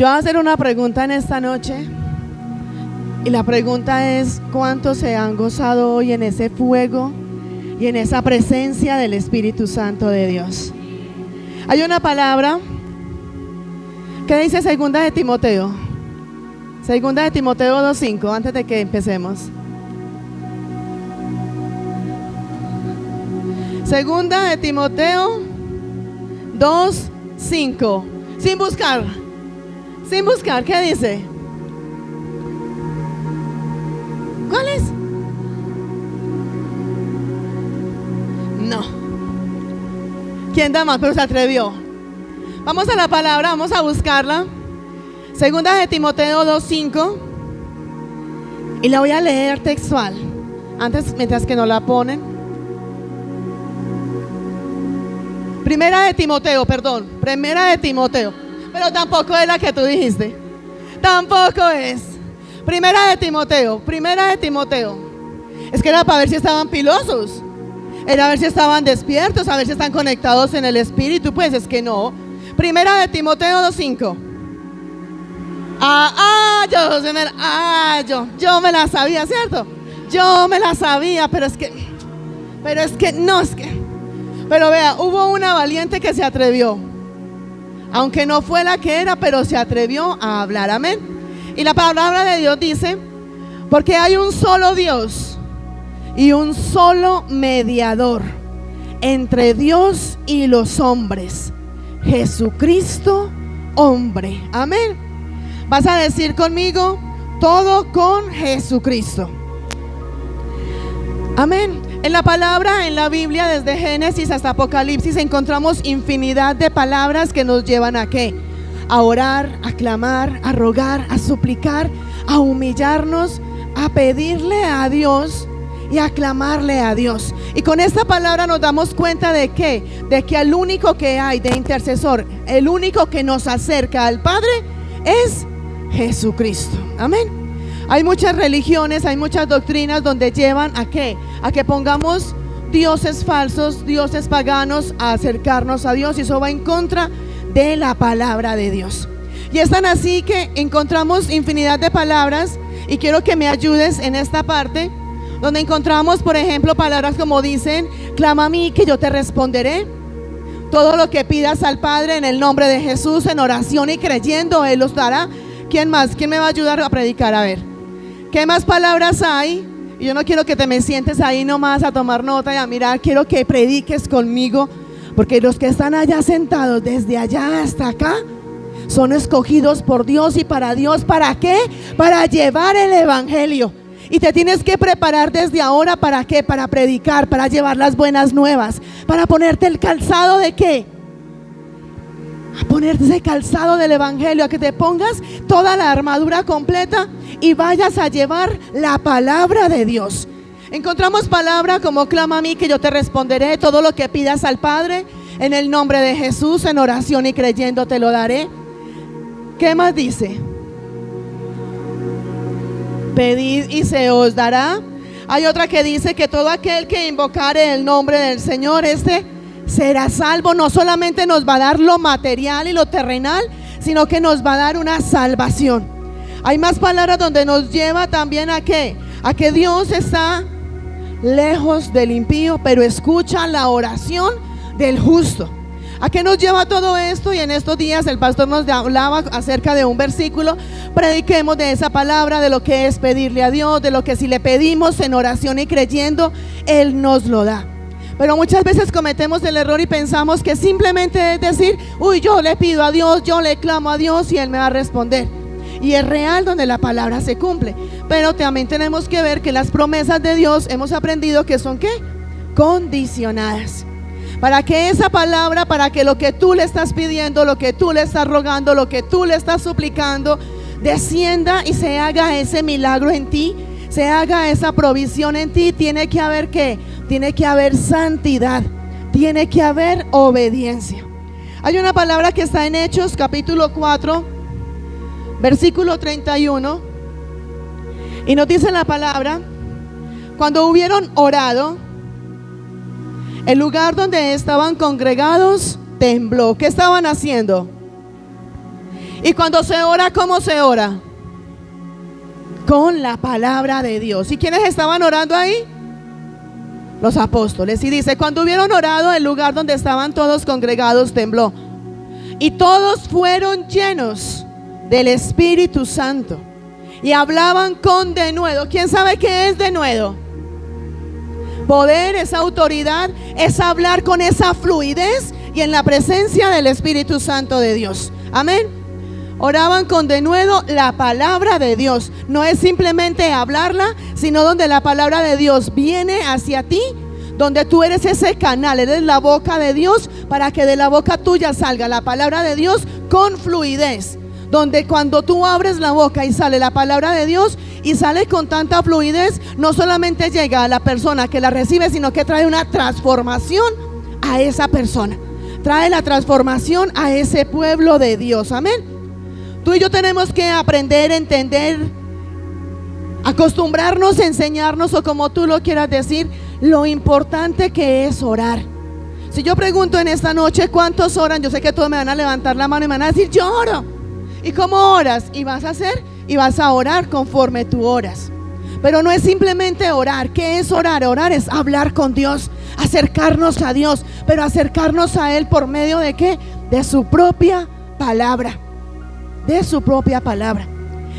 Yo voy a hacer una pregunta en esta noche. Y la pregunta es: ¿cuántos se han gozado hoy en ese fuego y en esa presencia del Espíritu Santo de Dios? Hay una palabra que dice Segunda de Timoteo 2:5, antes de que empecemos. Segunda de Timoteo 2:5. Sin buscar, ¿qué dice? ¿Cuál es? No. ¿Quién da más? Pero se atrevió. Vamos a la palabra, vamos a buscarla. Segunda de Timoteo 2:5. Y la voy a leer textual. Antes, mientras que no la ponen. Primera de Timoteo. Pero tampoco es la que tú dijiste. Tampoco es. Primera de Timoteo. Es que era para ver si estaban pilosos. Era a ver si estaban despiertos, a ver si están conectados en el Espíritu. Pues es que no. Primera de Timoteo 2:5. Yo me la sabía, ¿cierto? Yo me la sabía, pero vea, hubo una valiente que se atrevió. Aunque no fue la que era, pero se atrevió a hablar, amén. Y la palabra de Dios dice: porque hay un solo Dios y un solo mediador entre Dios y los hombres, Jesucristo hombre, amén. Vas a decir conmigo: todo con Jesucristo, amén. En la palabra, en la Biblia, desde Génesis hasta Apocalipsis, encontramos infinidad de palabras que nos llevan a ¿qué? A orar, a clamar, a rogar, a suplicar, a humillarnos, a pedirle a Dios y a clamarle a Dios. Y con esta palabra nos damos cuenta de ¿qué? De que el único que hay de intercesor, el único que nos acerca al Padre es Jesucristo, amén. Hay muchas religiones, hay muchas doctrinas donde llevan a ¿qué? A que pongamos dioses falsos, dioses paganos, a acercarnos a Dios, y eso va en contra de la palabra de Dios. Y es tan así que encontramos infinidad de palabras, y quiero que me ayudes en esta parte, donde encontramos, por ejemplo, palabras como dicen: clama a mí que yo te responderé. Todo lo que pidas al Padre en el nombre de Jesús, en oración y creyendo, Él los dará. ¿Quién más? ¿Quién me va a ayudar a predicar? A ver, ¿qué más palabras hay? Y yo no quiero que te me sientes ahí nomás a tomar nota y a mirar. Quiero que prediques conmigo, porque los que están allá sentados desde allá hasta acá son escogidos por Dios y para Dios. ¿Para qué? Para llevar el evangelio. Y te tienes que preparar desde ahora. ¿Para qué? Para predicar, para llevar las buenas nuevas, para ponerte el calzado de ¿qué? A ponerte ese calzado del evangelio, a que te pongas toda la armadura completa y vayas a llevar la palabra de Dios. Encontramos palabras como: clama a mí que yo te responderé. Todo lo que pidas al Padre en el nombre de Jesús, en oración y creyendo, te lo daré. ¿Qué más dice? Pedid y se os dará. Hay otra que dice que todo aquel que invocare el nombre del Señor, será salvo. No solamente nos va a dar lo material y lo terrenal, sino que nos va a dar una salvación. Hay más palabras donde nos lleva también a ¿qué? A que Dios está lejos del impío, pero escucha la oración del justo. ¿A qué nos lleva todo esto? Y en estos días el pastor nos hablaba acerca de un versículo. Prediquemos de esa palabra, de lo que es pedirle a Dios, de lo que si le pedimos en oración y creyendo, Él nos lo da. Pero muchas veces cometemos el error y pensamos que simplemente es decir: uy, yo le pido a Dios, yo le clamo a Dios y Él me va a responder. Y es real donde la palabra se cumple. Pero también tenemos que ver que las promesas de Dios hemos aprendido que son ¿qué? Condicionadas. Para que esa palabra, para que lo que tú le estás pidiendo, lo que tú le estás rogando, lo que tú le estás suplicando, descienda y se haga ese milagro en ti, se haga esa provisión en ti, tiene que haber ¿qué? Tiene que haber santidad, tiene que haber obediencia. Hay una palabra que está en Hechos capítulo 4, versículo 31, y nos dice la palabra: cuando hubieron orado, el lugar donde estaban congregados tembló. ¿Qué estaban haciendo? Y cuando se ora, ¿cómo se ora? Con la palabra de Dios. ¿Y quiénes estaban orando ahí? Los apóstoles. Y dice, cuando hubieron orado, el lugar donde estaban todos congregados tembló. Y todos fueron llenos del Espíritu Santo. Y hablaban con denuedo. ¿Quién sabe qué es denuedo? Poder, esa autoridad, es hablar con esa fluidez y en la presencia del Espíritu Santo de Dios. Amén. Oraban con denuedo la palabra de Dios. No es simplemente hablarla, sino donde la palabra de Dios viene hacia ti, donde tú eres ese canal, eres la boca de Dios, para que de la boca tuya salga la palabra de Dios con fluidez. Donde cuando tú abres la boca y sale la palabra de Dios y sale con tanta fluidez, no solamente llega a la persona que la recibe, sino que trae una transformación a esa persona. Trae la transformación a ese pueblo de Dios. Amén. Tú y yo tenemos que aprender, entender, acostumbrarnos, enseñarnos, o como tú lo quieras decir, lo importante que es orar. Si yo pregunto en esta noche cuántos oran, yo sé que todos me van a levantar la mano y me van a decir, yo oro. ¿Y cómo oras? Y vas a hacer y vas a orar conforme tú oras. Pero no es simplemente orar. ¿Qué es orar? Orar es hablar con Dios, acercarnos a Dios, pero acercarnos a Él por medio de ¿qué? De su propia palabra. De su propia palabra.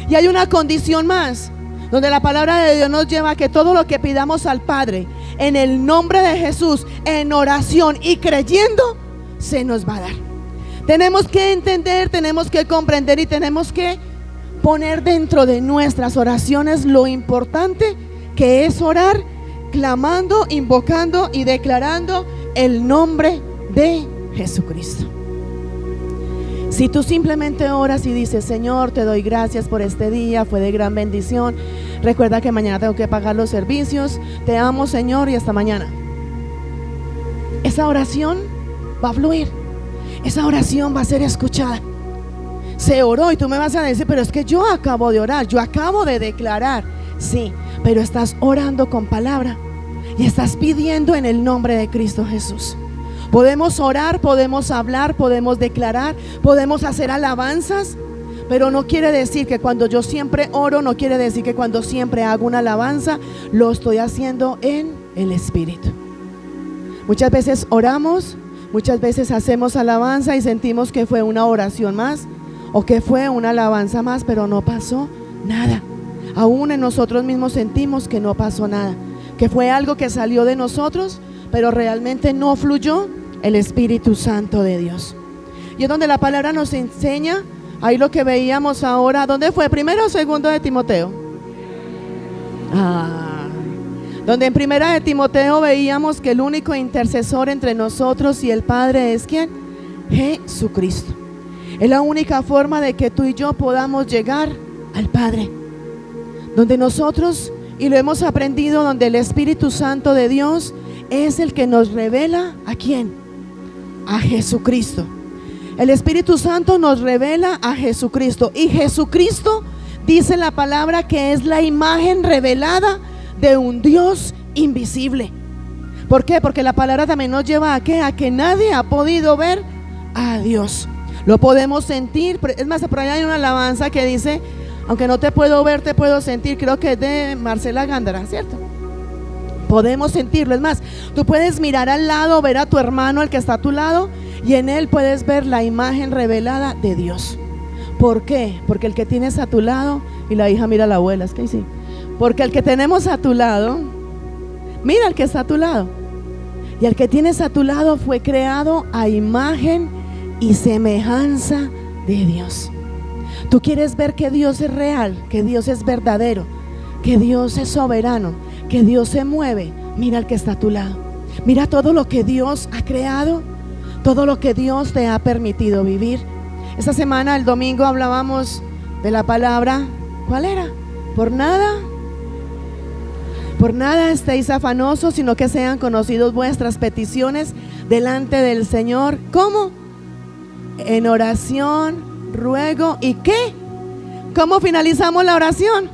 Y hay una condición más, donde la palabra de Dios nos lleva a que todo lo que pidamos al Padre en el nombre de Jesús, en oración y creyendo, se nos va a dar. Tenemos que entender, tenemos que comprender y tenemos que poner dentro de nuestras oraciones lo importante que es orar, clamando, invocando y declarando el nombre de Jesucristo. Si tú simplemente oras y dices, Señor, te doy gracias por este día, fue de gran bendición, recuerda que mañana tengo que pagar los servicios, te amo, Señor, y hasta mañana. Esa oración va a fluir, esa oración va a ser escuchada. Se oró y tú me vas a decir, pero es que yo acabo de orar, yo acabo de declarar. Sí, pero estás orando con palabra y estás pidiendo en el nombre de Cristo Jesús. Podemos orar, podemos hablar, podemos declarar, podemos hacer alabanzas, pero no quiere decir que cuando yo siempre oro, no quiere decir que cuando siempre hago una alabanza, lo estoy haciendo en el Espíritu. Muchas veces oramos, muchas veces hacemos alabanza y sentimos que fue una oración más o que fue una alabanza más, pero no pasó nada. Aún en nosotros mismos sentimos que no pasó nada, que fue algo que salió de nosotros, pero realmente no fluyó el Espíritu Santo de Dios. Y es donde la palabra nos enseña, ahí lo que veíamos ahora, ¿dónde fue? ¿Primero o segundo de Timoteo? Donde en primera de Timoteo veíamos que el único intercesor entre nosotros y el Padre es ¿quién? Jesucristo. Es la única forma de que tú y yo podamos llegar al Padre. Donde nosotros, y lo hemos aprendido, donde el Espíritu Santo de Dios es el que nos revela ¿a quién? A Jesucristo. El Espíritu Santo nos revela a Jesucristo. Y Jesucristo, dice la palabra, que es la imagen revelada de un Dios invisible. ¿Por qué? Porque la palabra también nos lleva a ¿qué? A que nadie ha podido ver a Dios. Lo podemos sentir. Es más, por ahí hay una alabanza que dice, aunque no te puedo ver, te puedo sentir. Creo que es de Marcela Gándara, ¿cierto? Podemos sentirlo. Es más, tú puedes mirar al lado, ver a tu hermano, el que está a tu lado, y en él puedes ver la imagen revelada de Dios. ¿Por qué? Porque el que tienes a tu lado, y la hija mira a la abuela, es que sí. Porque el que tenemos a tu lado, mira al que está a tu lado, y el que tienes a tu lado fue creado a imagen y semejanza de Dios. Tú quieres ver que Dios es real, que Dios es verdadero, que Dios es soberano, que Dios se mueve. Mira al que está a tu lado. Mira todo lo que Dios ha creado, todo lo que Dios te ha permitido vivir. Esta semana, el domingo, hablábamos de la palabra, ¿cuál era? Por nada estéis afanosos, sino que sean conocidos vuestras peticiones delante del Señor. ¿Cómo? En oración, ruego y ¿qué? ¿Cómo finalizamos la oración?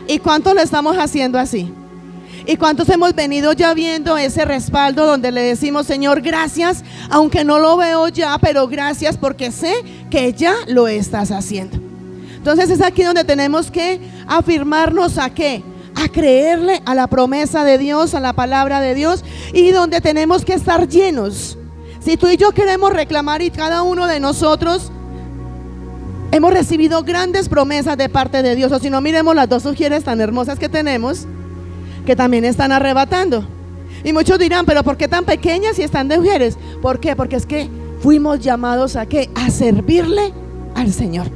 ¿Y cuánto lo estamos haciendo así? ¿Y cuántos hemos venido ya viendo ese respaldo donde le decimos, Señor, gracias, aunque no lo veo ya, pero gracias porque sé que ya lo estás haciendo? Entonces es aquí donde tenemos que afirmarnos ¿a qué? A creerle a la promesa de Dios, a la palabra de Dios, y donde tenemos que estar llenos. Si tú y yo queremos reclamar, y cada uno de nosotros hemos recibido grandes promesas de parte de Dios, o si no, miremos las dos mujeres tan hermosas que tenemos, que también están arrebatando. Y muchos dirán, pero ¿por qué tan pequeñas y están de mujeres? ¿Por qué? Porque es que fuimos llamados ¿a qué? A servirle al Señor.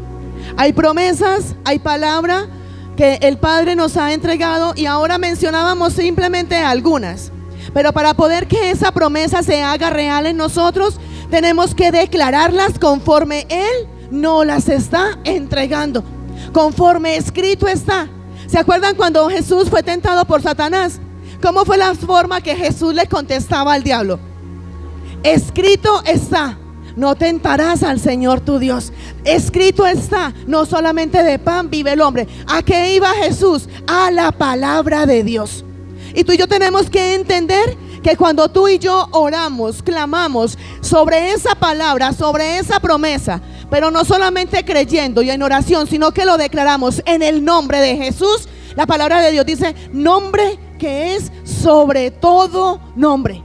Hay promesas, hay palabra que el Padre nos ha entregado, y ahora mencionábamos simplemente algunas. Pero para poder que esa promesa se haga real en nosotros, tenemos que declararlas conforme Él nos las está entregando, conforme escrito está. ¿Se acuerdan cuando Jesús fue tentado por Satanás? ¿Cómo fue la forma que Jesús le contestaba al diablo? Escrito está, no tentarás al Señor tu Dios. Escrito está, no solamente de pan vive el hombre. ¿A qué iba Jesús? A la palabra de Dios. Y tú y yo tenemos que entender que cuando tú y yo oramos, clamamos sobre esa palabra, sobre esa promesa, pero no solamente creyendo y en oración, sino que lo declaramos en el nombre de Jesús. La palabra de Dios dice, nombre que es sobre todo nombre.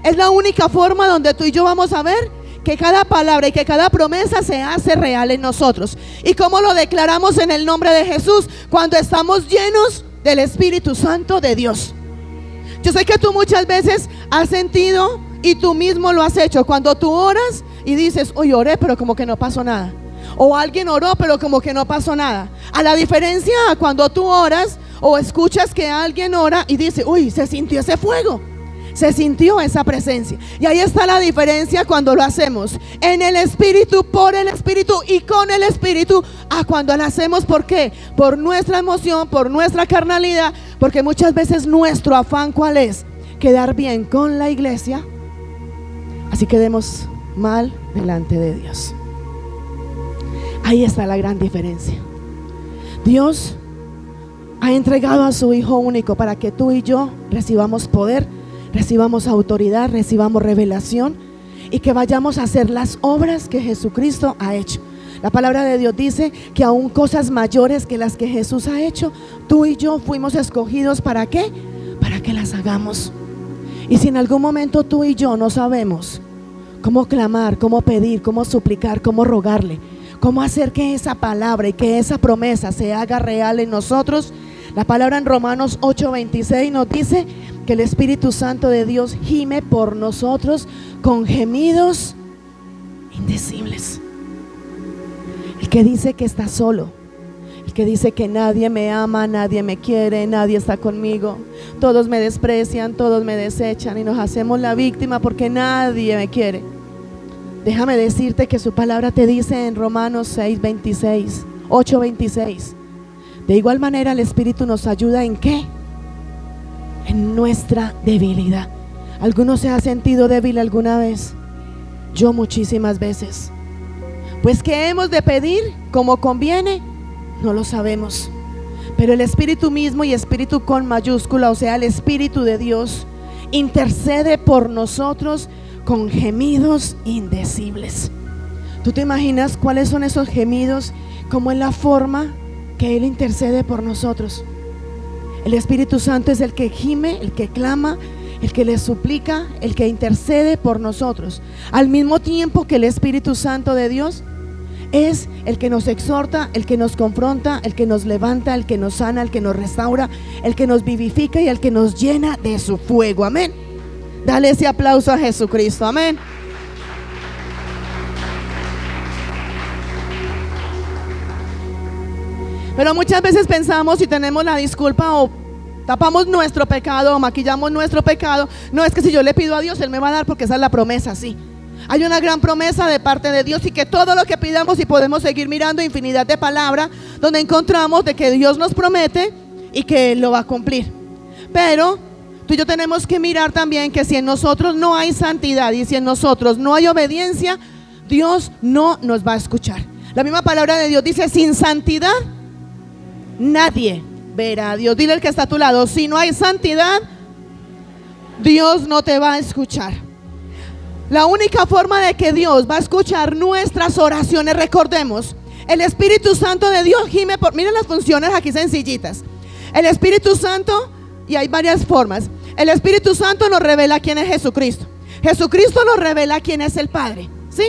Es la única forma donde tú y yo vamos a ver que cada palabra y que cada promesa se hace real en nosotros. ¿Y cómo lo declaramos en el nombre de Jesús? Cuando estamos llenos del Espíritu Santo de Dios. Yo sé que tú muchas veces has sentido, y tú mismo lo has hecho, cuando tú oras y dices, hoy oré pero como que no pasó nada, o alguien oró pero como que no pasó nada. A la diferencia cuando tú oras o escuchas que alguien ora y dice, uy, se sintió ese fuego, se sintió esa presencia. Y ahí está la diferencia cuando lo hacemos en el Espíritu, por el Espíritu y con el Espíritu, a cuando lo hacemos, ¿por qué? Por nuestra emoción, por nuestra carnalidad, porque muchas veces nuestro afán, ¿cuál es? Quedar bien con la iglesia, así quedemos mal delante de Dios. Ahí está la gran diferencia. Dios ha entregado a su Hijo único para que tú y yo recibamos poder, recibamos autoridad, recibamos revelación, y que vayamos a hacer las obras que Jesucristo ha hecho. La palabra de Dios dice que aún cosas mayores que las que Jesús ha hecho, tú y yo fuimos escogidos. ¿Para qué? Para que las hagamos. Y si en algún momento tú y yo no sabemos cómo clamar, cómo pedir, cómo suplicar, cómo rogarle, cómo hacer que esa palabra y que esa promesa se haga real en nosotros, la palabra en Romanos 8:26 nos dice que el Espíritu Santo de Dios gime por nosotros con gemidos indecibles. El que dice que está solo, el que dice que nadie me ama, nadie me quiere, nadie está conmigo, todos me desprecian, todos me desechan, y nos hacemos la víctima porque nadie me quiere. Déjame decirte que su palabra te dice en Romanos 8:26, de igual manera el Espíritu nos ayuda ¿en qué? En nuestra debilidad. ¿Alguno se ha sentido débil alguna vez? Yo muchísimas veces. Pues ¿qué hemos de pedir como conviene? No lo sabemos. Pero el Espíritu mismo, y Espíritu con mayúscula, o sea el Espíritu de Dios, intercede por nosotros con gemidos indecibles. ¿Tú te imaginas cuáles son esos gemidos? ¿Cómo es la forma que Él intercede por nosotros? El Espíritu Santo es el que gime, el que clama, el que le suplica, el que intercede por nosotros, al mismo tiempo que el Espíritu Santo de Dios es el que nos exhorta, el que nos confronta, el que nos levanta, el que nos sana, el que nos restaura, el que nos vivifica y el que nos llena de su fuego. Amén. Dale ese aplauso a Jesucristo. Amén. Pero muchas veces pensamos y tenemos la disculpa, o tapamos nuestro pecado o maquillamos nuestro pecado. No, es que si yo le pido a Dios, Él me va a dar, porque esa es la promesa. Sí, hay una gran promesa de parte de Dios, y que todo lo que pidamos, y podemos seguir mirando infinidad de palabras donde encontramos de que Dios nos promete y que Él lo va a cumplir. Pero tú y yo tenemos que mirar también que si en nosotros no hay santidad y si en nosotros no hay obediencia, Dios no nos va a escuchar. La misma palabra de Dios dice, sin santidad nadie ver a Dios. Dile al que está a tu lado, si no hay santidad, Dios no te va a escuchar. La única forma de que Dios va a escuchar nuestras oraciones, recordemos, el Espíritu Santo de Dios gime por, miren las funciones aquí sencillitas. El Espíritu Santo, y hay varias formas. El Espíritu Santo nos revela quién es Jesucristo. Jesucristo nos revela quién es el Padre, ¿sí?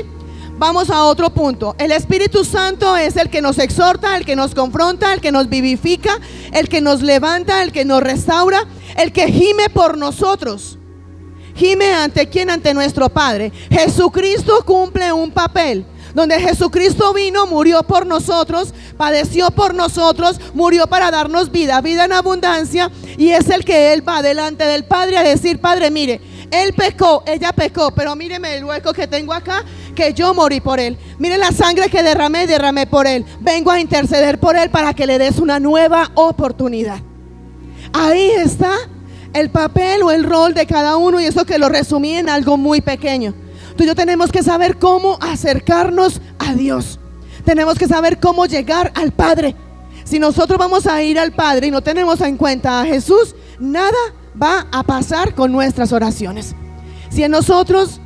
Vamos a otro punto. El Espíritu Santo es el que nos exhorta, el que nos confronta, el que nos vivifica, el que nos levanta, el que nos restaura, el que gime por nosotros. ¿Gime ante quién? Ante nuestro Padre. Jesucristo cumple un papel donde Jesucristo vino, murió por nosotros, padeció por nosotros, murió para darnos vida, vida en abundancia, y es el que Él va delante del Padre a decir: Padre, mire, Él pecó, ella pecó, pero míreme el hueco que tengo acá, que yo morí por Él. Mire la sangre que derramé por Él. Vengo a interceder por Él para que le des una nueva oportunidad. Ahí está el papel o el rol de cada uno, y eso que lo resumí en algo muy pequeño. Tú y yo tenemos que saber cómo acercarnos a Dios. Tenemos que saber cómo llegar al Padre. Si nosotros vamos a ir al Padre y no tenemos en cuenta a Jesús, nada va a pasar con nuestras oraciones. Si en nosotros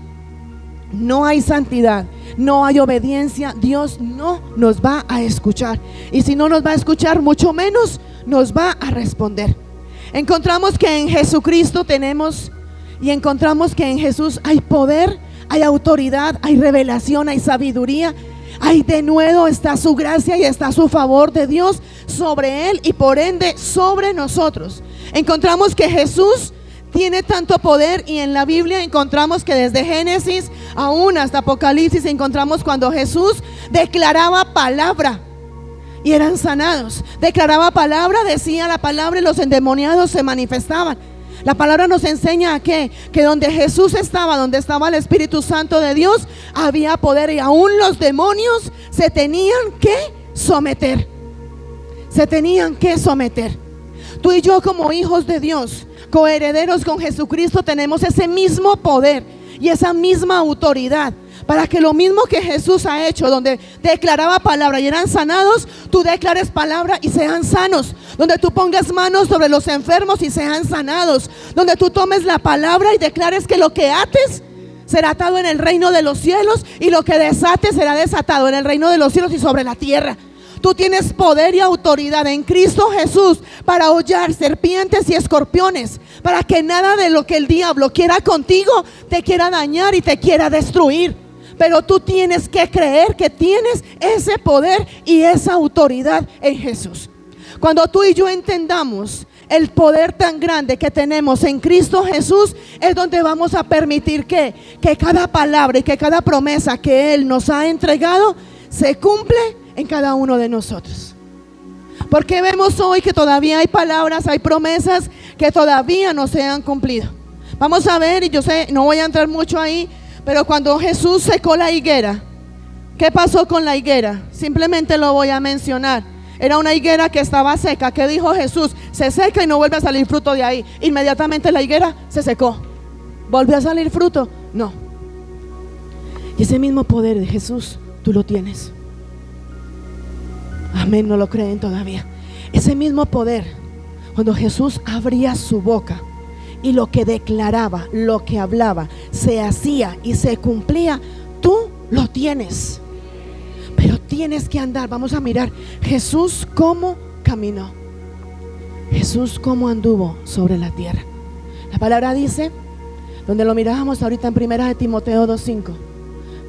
no hay santidad, no hay obediencia, Dios no nos va a escuchar. Y si no nos va a escuchar, mucho menos nos va a responder. Encontramos que en Jesucristo tenemos, y encontramos que en Jesús hay poder, hay autoridad, hay revelación, hay sabiduría. Hay de nuevo está su gracia y está su favor de Dios sobre Él y por ende sobre nosotros. Encontramos que Jesús tiene tanto poder, y en la Biblia encontramos que desde Génesis aún hasta Apocalipsis encontramos cuando Jesús declaraba palabra y eran sanados. Declaraba palabra, decía la palabra y los endemoniados se manifestaban. La palabra nos enseña a que donde Jesús estaba, donde estaba el Espíritu Santo de Dios, había poder, y aún los demonios se tenían que someter. Se tenían que someter. Tú y yo, como hijos de Dios, coherederos con Jesucristo, tenemos ese mismo poder y esa misma autoridad para que lo mismo que Jesús ha hecho, donde declaraba palabra y eran sanados, tú declares palabra y sean sanos. Donde tú pongas manos sobre los enfermos y sean sanados. Donde tú tomes la palabra y declares que lo que ates será atado en el reino de los cielos, y lo que desates será desatado en el reino de los cielos y sobre la tierra. Tú tienes poder y autoridad en Cristo Jesús para hollar serpientes y escorpiones, para que nada de lo que el diablo quiera contigo te quiera dañar y te quiera destruir. Pero tú tienes que creer que tienes ese poder y esa autoridad en Jesús. Cuando tú y yo entendamos el poder tan grande que tenemos en Cristo Jesús, es donde vamos a permitir que cada palabra y que cada promesa que Él nos ha entregado se cumple en cada uno de nosotros. Porque vemos hoy que todavía hay palabras, hay promesas que todavía no se han cumplido. Vamos a ver, y yo sé, no voy a entrar mucho ahí, pero cuando Jesús secó la higuera, ¿qué pasó con la higuera? Simplemente lo voy a mencionar. Era una higuera que estaba seca. ¿Qué dijo Jesús? Se seca y no vuelve a salir fruto de ahí. Inmediatamente la higuera se secó. ¿Volvió a salir fruto? No. Y ese mismo poder de Jesús, tú lo tienes. Amén, no lo creen todavía. Ese mismo poder, cuando Jesús abría su boca y lo que declaraba, lo que hablaba, se hacía y se cumplía, tú lo tienes. Pero tienes que andar. Vamos a mirar Jesús cómo caminó, Jesús cómo anduvo sobre la tierra. La palabra dice, donde lo mirábamos ahorita en 1 Timoteo 2:5,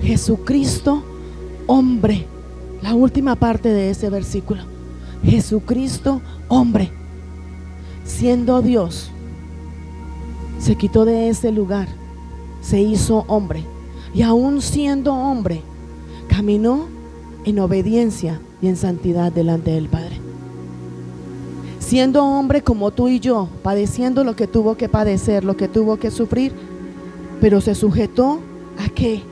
Jesucristo hombre. La última parte de ese versículo, Jesucristo hombre, siendo Dios, se quitó de ese lugar, se hizo hombre, y aún siendo hombre, caminó en obediencia y en santidad delante del Padre. Siendo hombre como tú y yo, padeciendo lo que tuvo que padecer, lo que tuvo que sufrir, pero se sujetó ¿a qué?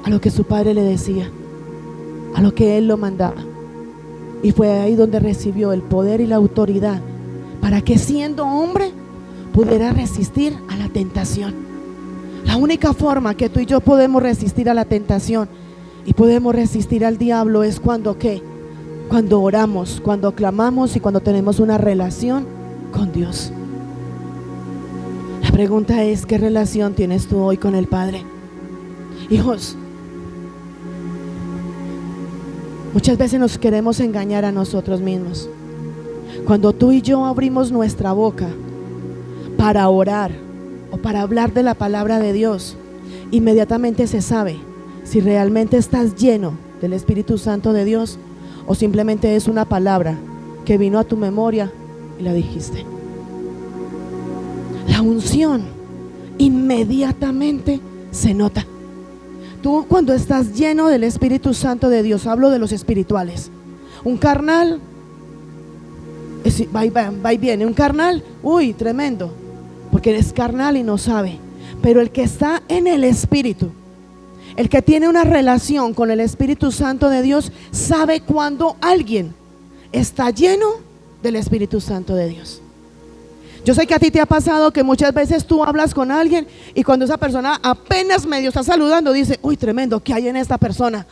A lo que su Padre le decía, a lo que Él lo mandaba. Y fue ahí donde recibió el poder y la autoridad para que, siendo hombre, pudiera resistir a la tentación. La única forma que tú y yo podemos resistir a la tentación y podemos resistir al diablo es cuando ¿qué? cuando oramos, cuando clamamos y cuando tenemos una relación con Dios. La pregunta es, ¿qué relación tienes tú hoy con el Padre? Hijos, muchas veces nos queremos engañar a nosotros mismos. Cuando tú y yo abrimos nuestra boca para orar o para hablar de la palabra de Dios, inmediatamente se sabe si realmente estás lleno del Espíritu Santo de Dios o simplemente es una palabra que vino a tu memoria y la dijiste. La unción inmediatamente se nota. Tú cuando estás lleno del Espíritu Santo de Dios, hablo de los espirituales. Un carnal va y viene, un carnal, uy, tremendo, porque es carnal y no sabe. Pero el que está en el Espíritu, el que tiene una relación con el Espíritu Santo de Dios, sabe cuando alguien está lleno del Espíritu Santo de Dios. Yo sé que a ti te ha pasado que muchas veces tú hablas con alguien y cuando esa persona apenas medio está saludando dice, uy, tremendo, ¿qué hay en esta persona?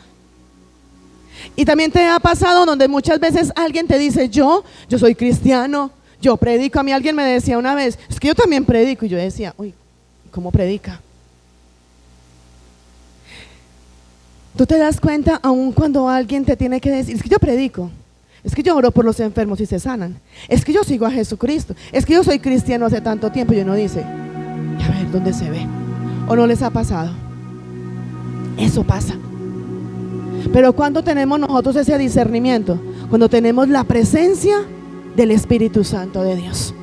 Y también te ha pasado donde muchas veces alguien te dice, yo soy cristiano, yo predico. A mí alguien me decía una vez, es que yo también predico. Y yo decía, uy, ¿cómo predica? Tú te das cuenta aún cuando alguien te tiene que decir, es que yo predico, es que yo oro por los enfermos y se sanan, es que yo sigo a Jesucristo, es que yo soy cristiano hace tanto tiempo. Y uno dice, a ver, ¿dónde se ve? ¿O no les ha pasado? Eso pasa. Pero cuando tenemos nosotros ese discernimiento, cuando tenemos la presencia del Espíritu Santo de Dios.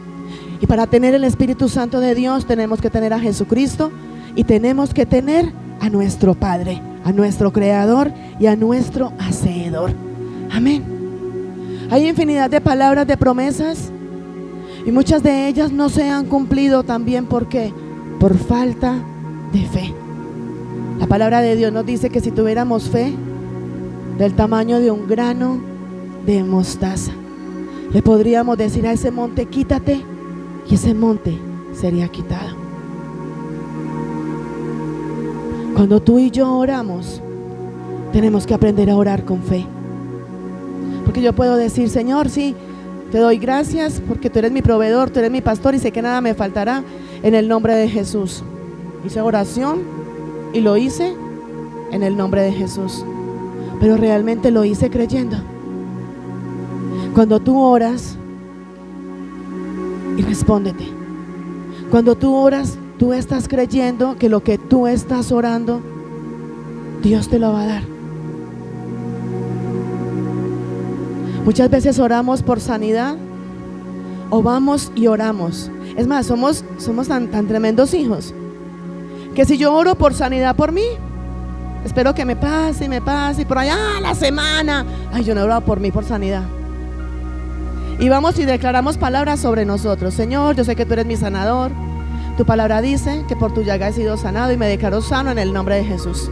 Y para tener el Espíritu Santo de Dios tenemos que tener a Jesucristo y tenemos que tener a nuestro Padre, a nuestro Creador y a nuestro Hacedor. Amén. Hay infinidad de palabras, de promesas, y muchas de ellas no se han cumplido también. ¿Por qué? Por falta de fe. La palabra de Dios nos dice que si tuviéramos fe del tamaño de un grano de mostaza, le podríamos decir a ese monte, quítate, y ese monte sería quitado. Cuando tú y yo oramos, tenemos que aprender a orar con fe. Porque yo puedo decir, Señor, sí, te doy gracias porque tú eres mi proveedor, tú eres mi pastor y sé que nada me faltará, en el nombre de Jesús. Hice oración y lo hice en el nombre de Jesús, pero realmente lo hice creyendo. Cuando tú oras y respóndete, cuando tú oras, tú estás creyendo que lo que tú estás orando, Dios te lo va a dar. Muchas veces oramos por sanidad o vamos y oramos. Es más, somos tan tremendos hijos que si yo oro por sanidad por mí, espero que me pase y por allá la semana, ay, yo no he orado por mí por sanidad. Y vamos y declaramos palabras sobre nosotros. Señor, yo sé que tú eres mi sanador. Tu palabra dice que por tu llaga he sido sanado y me declaro sano en el nombre de Jesús.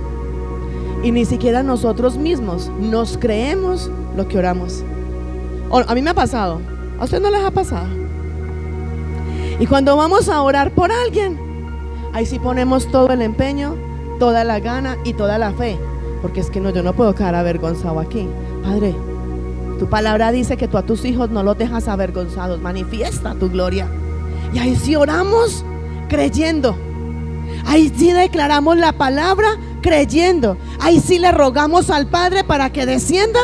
Y ni siquiera nosotros mismos nos creemos lo que oramos. A mí me ha pasado. ¿A usted no les ha pasado? Y cuando vamos a orar por alguien, ahí sí ponemos todo el empeño, toda la gana y toda la fe. Porque es que no, yo no puedo quedar avergonzado aquí. Padre, tu palabra dice que tú a tus hijos no los dejas avergonzados. Manifiesta tu gloria. Y ahí sí oramos creyendo. Ahí sí declaramos la palabra creyendo. Ahí sí le rogamos al Padre para que descienda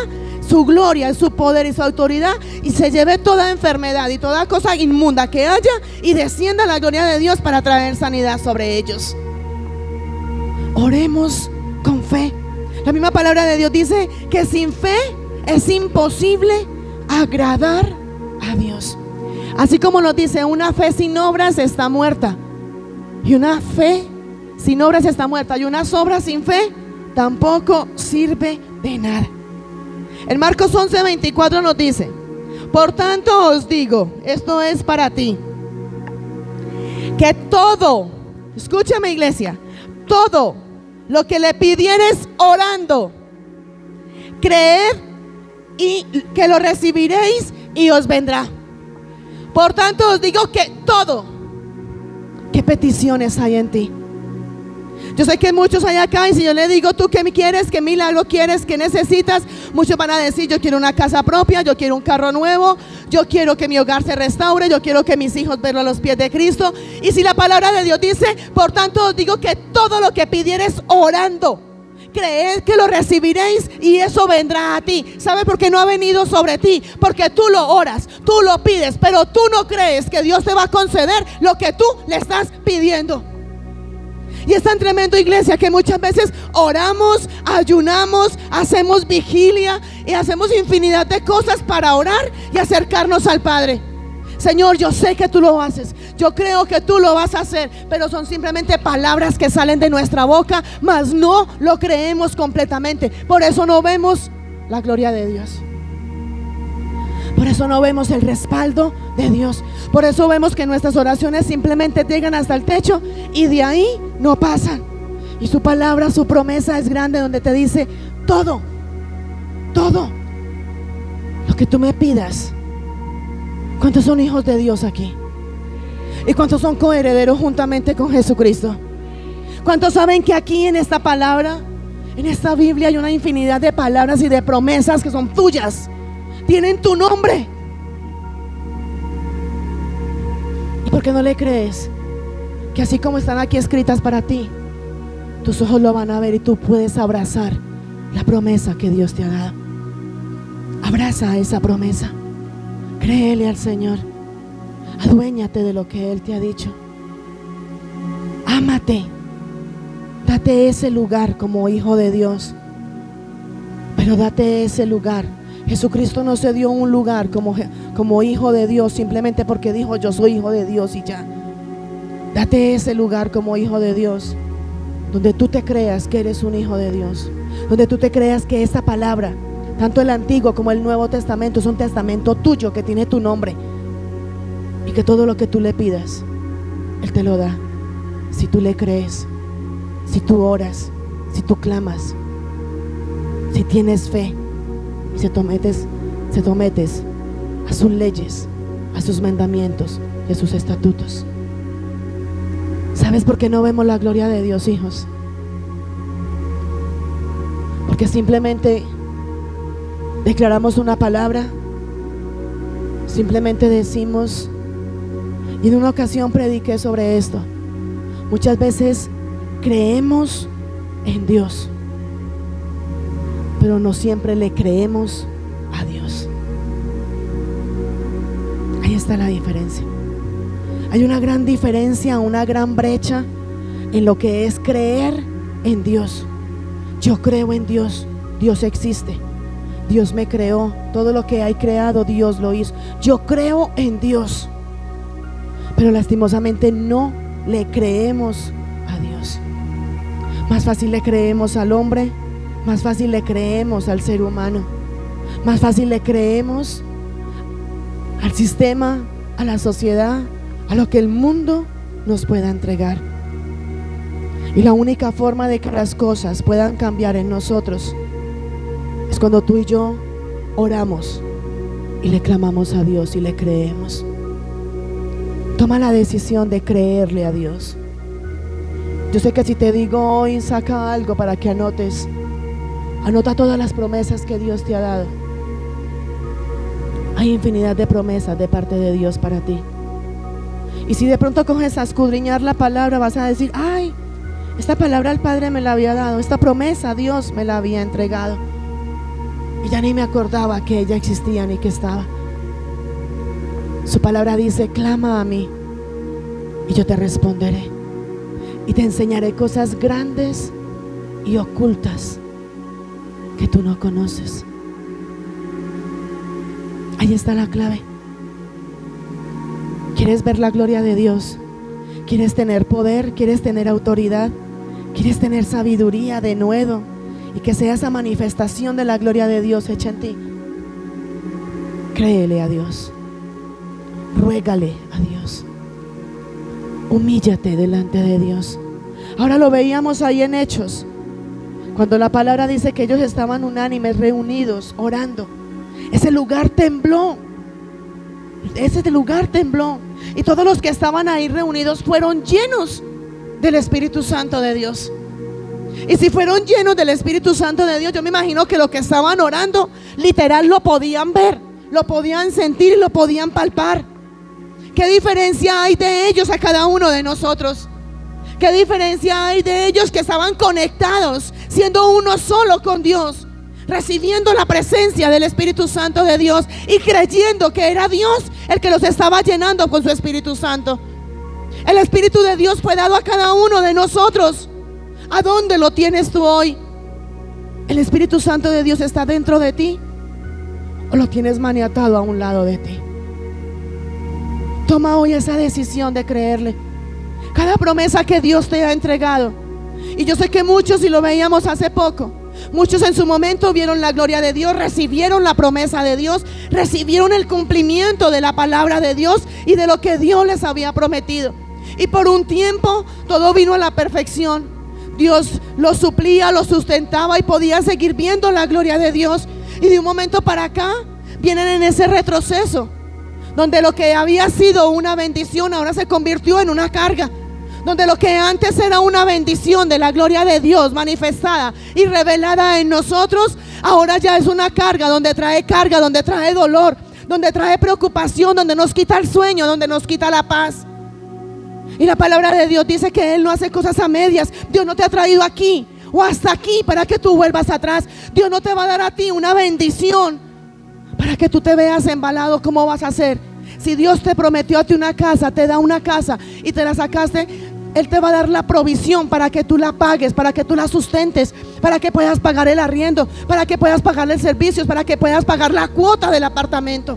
su gloria, su poder y su autoridad y se lleve toda enfermedad y toda cosa inmunda que haya y descienda la gloria de Dios para traer sanidad sobre ellos. Oremos con fe. La misma palabra de Dios dice que sin fe es imposible agradar a Dios. Así como nos dice, una fe sin obras está muerta. Y una fe sin obras está muerta. Y unas obras sin fe tampoco sirve de nada. En Marcos 11:24 nos dice, por tanto os digo, esto es para ti, que todo, escúchame iglesia, todo lo que le pidieres orando, creed y que lo recibiréis y os vendrá. Por tanto os digo que todo. ¿Qué peticiones hay en ti? Yo sé que muchos hay acá, y si yo le digo, ¿tú qué quieres? ¿Qué milagro quieres? ¿Qué necesitas? Muchos van a decir, yo quiero una casa propia, yo quiero un carro nuevo, yo quiero que mi hogar se restaure, yo quiero que mis hijos vean a los pies de Cristo. Y si la palabra de Dios dice, por tanto os digo que todo lo que pidieres orando, creed que lo recibiréis y eso vendrá a ti. ¿Sabe por qué no ha venido sobre ti? Porque tú lo oras, tú lo pides, pero tú no crees que Dios te va a conceder lo que tú le estás pidiendo. Y es tan tremendo, iglesia, que muchas veces oramos, ayunamos, hacemos vigilia y hacemos infinidad de cosas para orar y acercarnos al Padre. Señor, yo sé que tú lo haces, yo creo que tú lo vas a hacer, pero son simplemente palabras que salen de nuestra boca, mas no lo creemos completamente. Por eso no vemos la gloria de Dios. Por eso no vemos el respaldo de Dios. Por eso vemos que nuestras oraciones simplemente llegan hasta el techo y de ahí no pasan. Y su palabra, su promesa es grande, donde te dice todo lo que tú me pidas. ¿Cuántos son hijos de Dios aquí? ¿Y cuántos son coherederos juntamente con Jesucristo? ¿Cuántos saben que aquí en esta palabra, en esta Biblia, hay una infinidad de palabras y de promesas que son tuyas? Tienen tu nombre. ¿Y por qué no le crees que así como están aquí escritas para ti, tus ojos lo van a ver y tú puedes abrazar la promesa que Dios te ha dado? Abraza esa promesa. Créele al Señor. Aduéñate de lo que Él te ha dicho. Ámate. Date ese lugar como hijo de Dios. Pero date ese lugar. Jesucristo no se dio un lugar como hijo de Dios simplemente porque dijo, yo soy hijo de Dios y ya. Date ese lugar como hijo de Dios, donde tú te creas que eres un hijo de Dios, donde tú te creas que esa palabra, tanto el Antiguo como el Nuevo Testamento, es un testamento tuyo que tiene tu nombre, y que todo lo que tú le pidas, Él te lo da. Si tú le crees, si tú oras, si tú clamas, si tienes fe y se sometes a sus leyes, a sus mandamientos y a sus estatutos. ¿Sabes por qué no vemos la gloria de Dios, hijos? Porque simplemente declaramos una palabra, simplemente decimos, y en una ocasión prediqué sobre esto. Muchas veces creemos en Dios, pero no siempre le creemos a Dios. Ahí está la diferencia. Hay una gran diferencia, una gran brecha en lo que es creer en Dios. Yo creo en Dios, Dios existe, Dios me creó, todo lo que hay creado Dios lo hizo. Yo creo en Dios, pero lastimosamente no le creemos a Dios. Más fácil le creemos al hombre, más fácil le creemos al ser humano, más fácil le creemos al sistema, a la sociedad, a lo que el mundo nos pueda entregar. Y la única forma de que las cosas puedan cambiar en nosotros es cuando tú y yo oramos y le clamamos a Dios y le creemos. Toma la decisión de creerle a Dios. Yo sé que si te digo hoy, saca algo para que anotes. Anota todas las promesas que Dios te ha dado. Hay infinidad de promesas de parte de Dios para ti. Y si de pronto coges a escudriñar la palabra, vas a decir, ay, esta palabra el Padre me la había dado, esta promesa Dios me la había entregado, y ya ni me acordaba que ella existía ni que estaba. Su palabra dice, clama a mí y yo te responderé y te enseñaré cosas grandes y ocultas que tú no conoces. Ahí está la clave. ¿Quieres ver la gloria de Dios? ¿Quieres tener poder? ¿Quieres tener autoridad? ¿Quieres tener sabiduría, denuedo? Y que sea esa manifestación de la gloria de Dios hecha en ti. Créele a Dios. Ruégale a Dios. Humíllate delante de Dios. Ahora lo veíamos ahí en Hechos, cuando la palabra dice que ellos estaban unánimes, reunidos, orando. Ese lugar tembló. Ese lugar tembló. Y todos los que estaban ahí reunidos fueron llenos del Espíritu Santo de Dios. Y si fueron llenos del Espíritu Santo de Dios, yo me imagino que lo que estaban orando, literal lo podían ver, lo podían sentir y lo podían palpar. ¿Qué diferencia hay de ellos a cada uno de nosotros? ¿Qué diferencia hay de ellos que estaban conectados, siendo uno solo con Dios, recibiendo la presencia del Espíritu Santo de Dios y creyendo que era Dios el que los estaba llenando con su Espíritu Santo? El Espíritu de Dios fue dado a cada uno de nosotros. ¿A dónde lo tienes tú hoy? ¿El Espíritu Santo de Dios está dentro de ti o lo tienes maniatado a un lado de ti? Toma hoy esa decisión de creerle cada promesa que Dios te ha entregado. Y yo sé que muchos, y lo veíamos hace poco, muchos en su momento vieron la gloria de Dios, recibieron la promesa de Dios, recibieron el cumplimiento de la palabra de Dios y de lo que Dios les había prometido. Y por un tiempo todo vino a la perfección. Dios los suplía, los sustentaba y podía seguir viendo la gloria de Dios. Y de un momento para acá vienen en ese retroceso, donde lo que había sido una bendición ahora se convirtió en una carga, donde lo que antes era una bendición de la gloria de Dios manifestada y revelada en nosotros, ahora ya es una carga, donde trae dolor, donde trae preocupación, donde nos quita el sueño, donde nos quita la paz. Y la palabra de Dios dice que Él no hace cosas a medias. Dios no te ha traído aquí o hasta aquí para que tú vuelvas atrás. Dios no te va a dar a ti una bendición para que tú te veas embalado. ¿Cómo vas a hacer? Si Dios te prometió a ti una casa, te da una casa y te la sacaste, Él te va a dar la provisión para que tú la pagues, para que tú la sustentes, para que puedas pagar el arriendo, para que puedas pagar el servicio, para que puedas pagar la cuota del apartamento.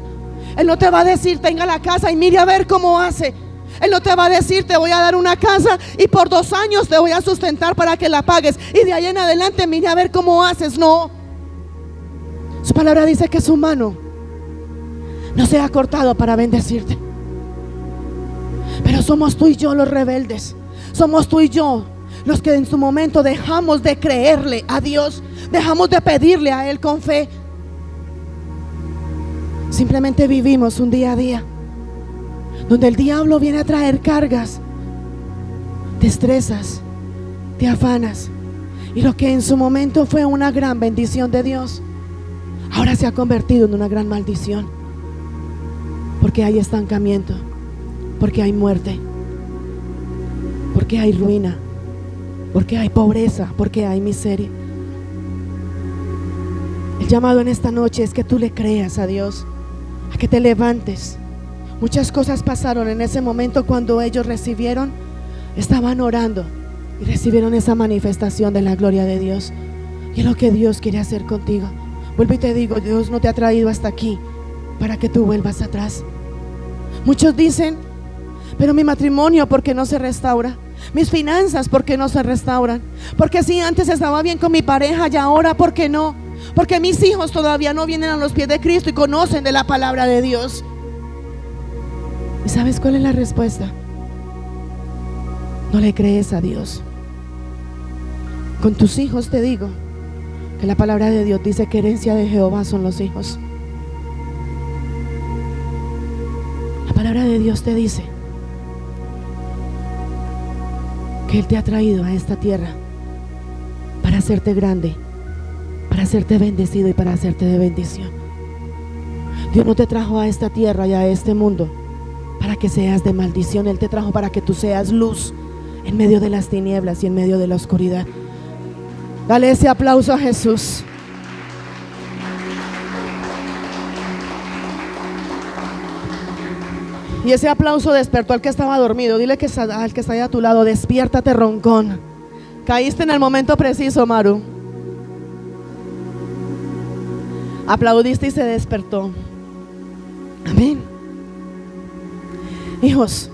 Él no te va a decir tenga la casa y mire a ver cómo hace. Él no te va a decir te voy a dar una casa y por 2 años te voy a sustentar para que la pagues y de ahí en adelante mire a ver cómo haces. No. Su palabra dice que su mano no se ha cortado para bendecirte. Pero somos tú y yo los rebeldes. Somos tú y yo los que en su momento dejamos de creerle a Dios, dejamos de pedirle a Él con fe. Simplemente vivimos un día a día donde el diablo viene a traer cargas, te estresas, te afanas, y lo que en su momento fue una gran bendición de Dios, ahora se ha convertido en una gran maldición, porque hay estancamiento, porque hay muerte, porque hay ruina, porque hay pobreza, porque hay miseria. El llamado en esta noche es que tú le creas a Dios, a que te levantes. Muchas cosas pasaron en ese momento cuando ellos estaban orando y recibieron esa manifestación de la gloria de Dios. Y es lo que Dios quiere hacer contigo. Vuelvo y te digo, Dios no te ha traído hasta aquí para que tú vuelvas atrás. Muchos dicen, pero mi matrimonio, ¿por qué no se restaura? Mis finanzas, ¿por qué no se restauran? Porque si antes estaba bien con mi pareja y ahora, ¿por qué no? Porque mis hijos todavía no vienen a los pies de Cristo y conocen de la palabra de Dios. ¿Y sabes cuál es la respuesta? No le crees a Dios. Con tus hijos te digo que la palabra de Dios dice que herencia de Jehová son los hijos. La palabra de Dios te dice que Él te ha traído a esta tierra para hacerte grande, para hacerte bendecido y para hacerte de bendición. Dios no te trajo a esta tierra y a este mundo para que seas de maldición. Él te trajo para que tú seas luz en medio de las tinieblas y en medio de la oscuridad. Dale ese aplauso a Jesús. Y ese aplauso despertó al que estaba dormido. Dile al que está ahí a tu lado, despiértate, roncón. Caíste en el momento preciso, Maru. Aplaudiste y se despertó. Amén. Hijos,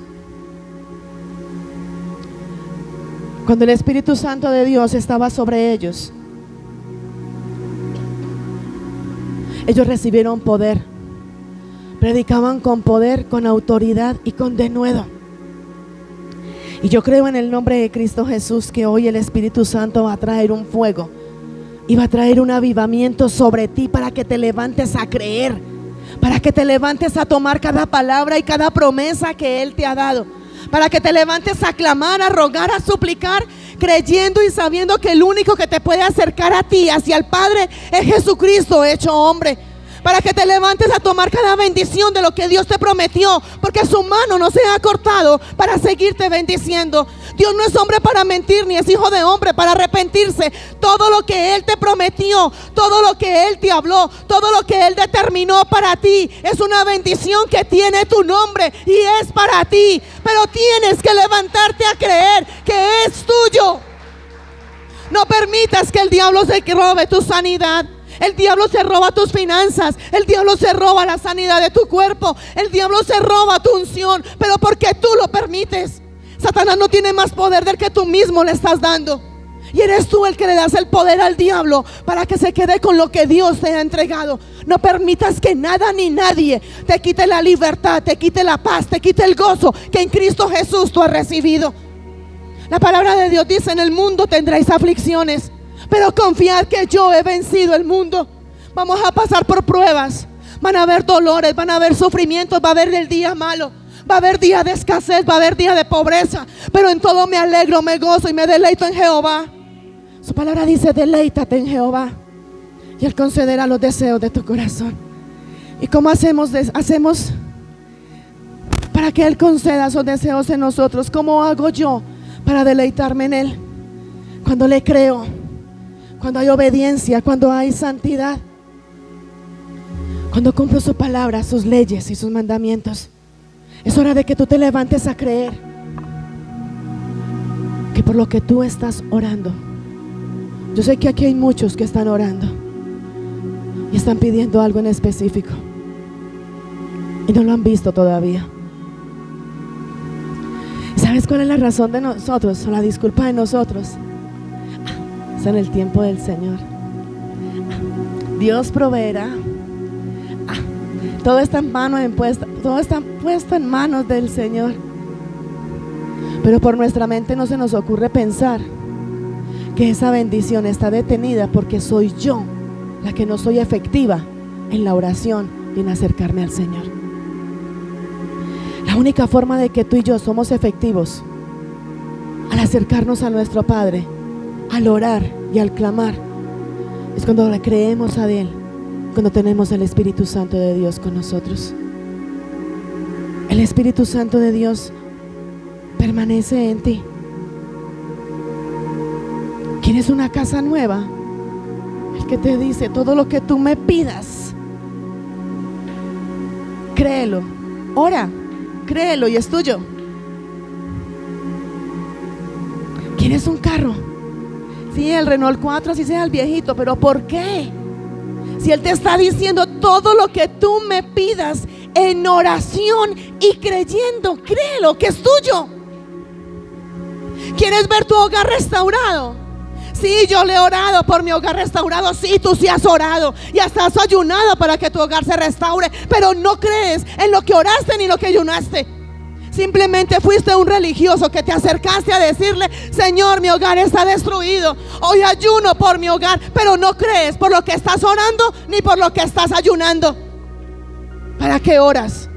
cuando el Espíritu Santo de Dios estaba sobre ellos, ellos recibieron poder, predicaban con poder, con autoridad y con denuedo. Y yo creo en el nombre de Cristo Jesús que hoy el Espíritu Santo va a traer un fuego y va a traer un avivamiento sobre ti para que te levantes a creer, para que te levantes a tomar cada palabra y cada promesa que Él te ha dado, para que te levantes a clamar, a rogar, a suplicar, creyendo y sabiendo que el único que te puede acercar a ti, hacia el Padre, es Jesucristo hecho hombre. Para que te levantes a tomar cada bendición de lo que Dios te prometió, porque su mano no se ha cortado para seguirte bendiciendo. Dios no es hombre para mentir, ni es hijo de hombre para arrepentirse. Todo lo que Él te prometió, todo lo que Él te habló, todo lo que Él determinó para ti, es una bendición que tiene tu nombre y es para ti. Pero tienes que levantarte a creer que es tuyo. No permitas que el diablo se robe tu sanidad. El diablo se roba tus finanzas, el diablo se roba la sanidad de tu cuerpo, el diablo se roba tu unción, pero porque tú lo permites. Satanás no tiene más poder del que tú mismo le estás dando, y eres tú el que le das el poder al diablo para que se quede con lo que Dios te ha entregado. No permitas que nada ni nadie te quite la libertad, te quite la paz, te quite el gozo que en Cristo Jesús tú has recibido. La palabra de Dios dice: en el mundo tendréis aflicciones, pero confiad que yo he vencido el mundo. Vamos a pasar por pruebas, van a haber dolores, van a haber sufrimientos, va a haber el día malo, va a haber día de escasez, va a haber día de pobreza, pero en todo me alegro, me gozo y me deleito en Jehová. Su palabra dice: deleítate en Jehová y Él concederá los deseos de tu corazón. ¿Y cómo hacemos para que Él conceda esos deseos en nosotros? ¿Cómo hago yo para deleitarme en Él? Cuando le creo, cuando hay obediencia, cuando hay santidad, cuando cumplo su palabra, sus leyes y sus mandamientos. Es hora de que tú te levantes a creer que por lo que tú estás orando, yo sé que aquí hay muchos que están orando y están pidiendo algo en específico y no lo han visto todavía. ¿Sabes cuál es la razón de nosotros, o la disculpa de nosotros? Es en el tiempo del Señor. Dios proveerá. Todo está todo está puesto en manos del Señor. Pero por nuestra mente no se nos ocurre pensar que esa bendición está detenida porque soy yo la que no soy efectiva en la oración y en acercarme al Señor. La única forma de que tú y yo somos efectivos al acercarnos a nuestro Padre, al orar y al clamar, es cuando le creemos a Él, cuando tenemos el Espíritu Santo de Dios con nosotros. El Espíritu Santo de Dios permanece en ti. ¿Quieres una casa nueva? El que te dice: todo lo que tú me pidas, créelo, ora, créelo y es tuyo. ¿Quieres un carro? Sí, el Renault 4, así sea el viejito, pero ¿por qué? Si Él te está diciendo: todo lo que tú me pidas en oración y creyendo, créelo que es tuyo. ¿Quieres ver tu hogar restaurado? Sí, yo le he orado por mi hogar restaurado. Sí, tú sí has orado y hasta has ayunado para que tu hogar se restaure, pero no crees en lo que oraste ni lo que ayunaste. Simplemente fuiste un religioso que te acercaste a decirle: Señor, mi hogar está destruido, hoy ayuno por mi hogar, pero no crees por lo que estás orando ni por lo que estás ayunando. ¿Para qué oras?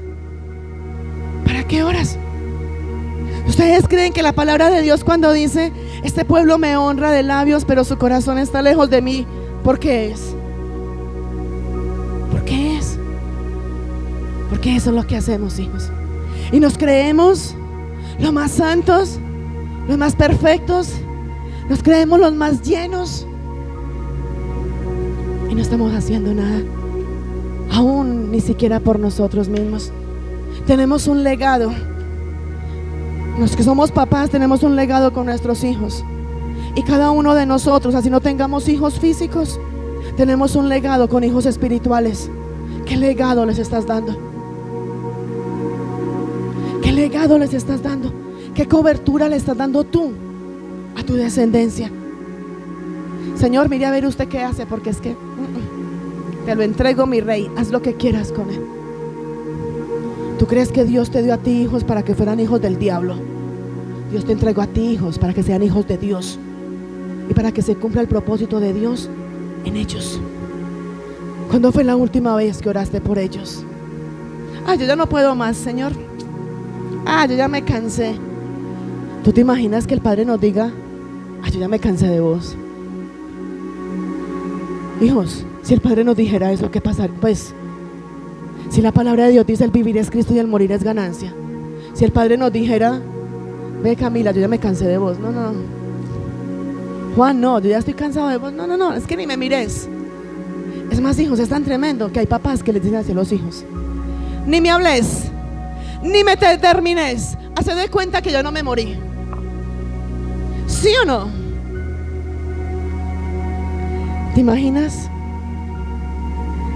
¿Para qué oras? ¿Ustedes creen que la palabra de Dios, cuando dice: este pueblo me honra de labios, pero su corazón está lejos de mí, ¿por qué es? ¿Por qué es? Porque eso es lo que hacemos, hijos. Y nos creemos los más santos, los más perfectos, nos creemos los más llenos y no estamos haciendo nada, aún ni siquiera por nosotros mismos. Tenemos un legado. Los que somos papás tenemos un legado con nuestros hijos, y cada uno de nosotros, así no tengamos hijos físicos, tenemos un legado con hijos espirituales. ¿Qué legado les estás dando? ¿Qué legado les estás dando? ¿Qué cobertura le estás dando tú a tu descendencia? Señor, mire a ver usted qué hace, porque es que te lo entrego, mi rey, haz lo que quieras con él. ¿Tú crees que Dios te dio a ti hijos para que fueran hijos del diablo? Dios te entregó a ti hijos para que sean hijos de Dios y para que se cumpla el propósito de Dios en ellos. ¿Cuándo fue la última vez que oraste por ellos? Yo ya no puedo más, Señor. yo ya me cansé. ¿Tú te imaginas que el Padre nos diga, yo ya me cansé de vos? Hijos, si el Padre nos dijera eso, ¿qué pasaría? Pues, si la palabra de Dios dice el vivir es Cristo y el morir es ganancia. Si el Padre nos dijera, ve Camila, yo ya me cansé de vos. No. Juan, no, yo ya estoy cansado de vos. No, es que ni me mires. Es más, hijos, es tan tremendo que hay papás que les dicen así a los hijos: ni me hables, ni me termines. Haz de cuenta que yo no me morí. ¿Sí o no? ¿Te imaginas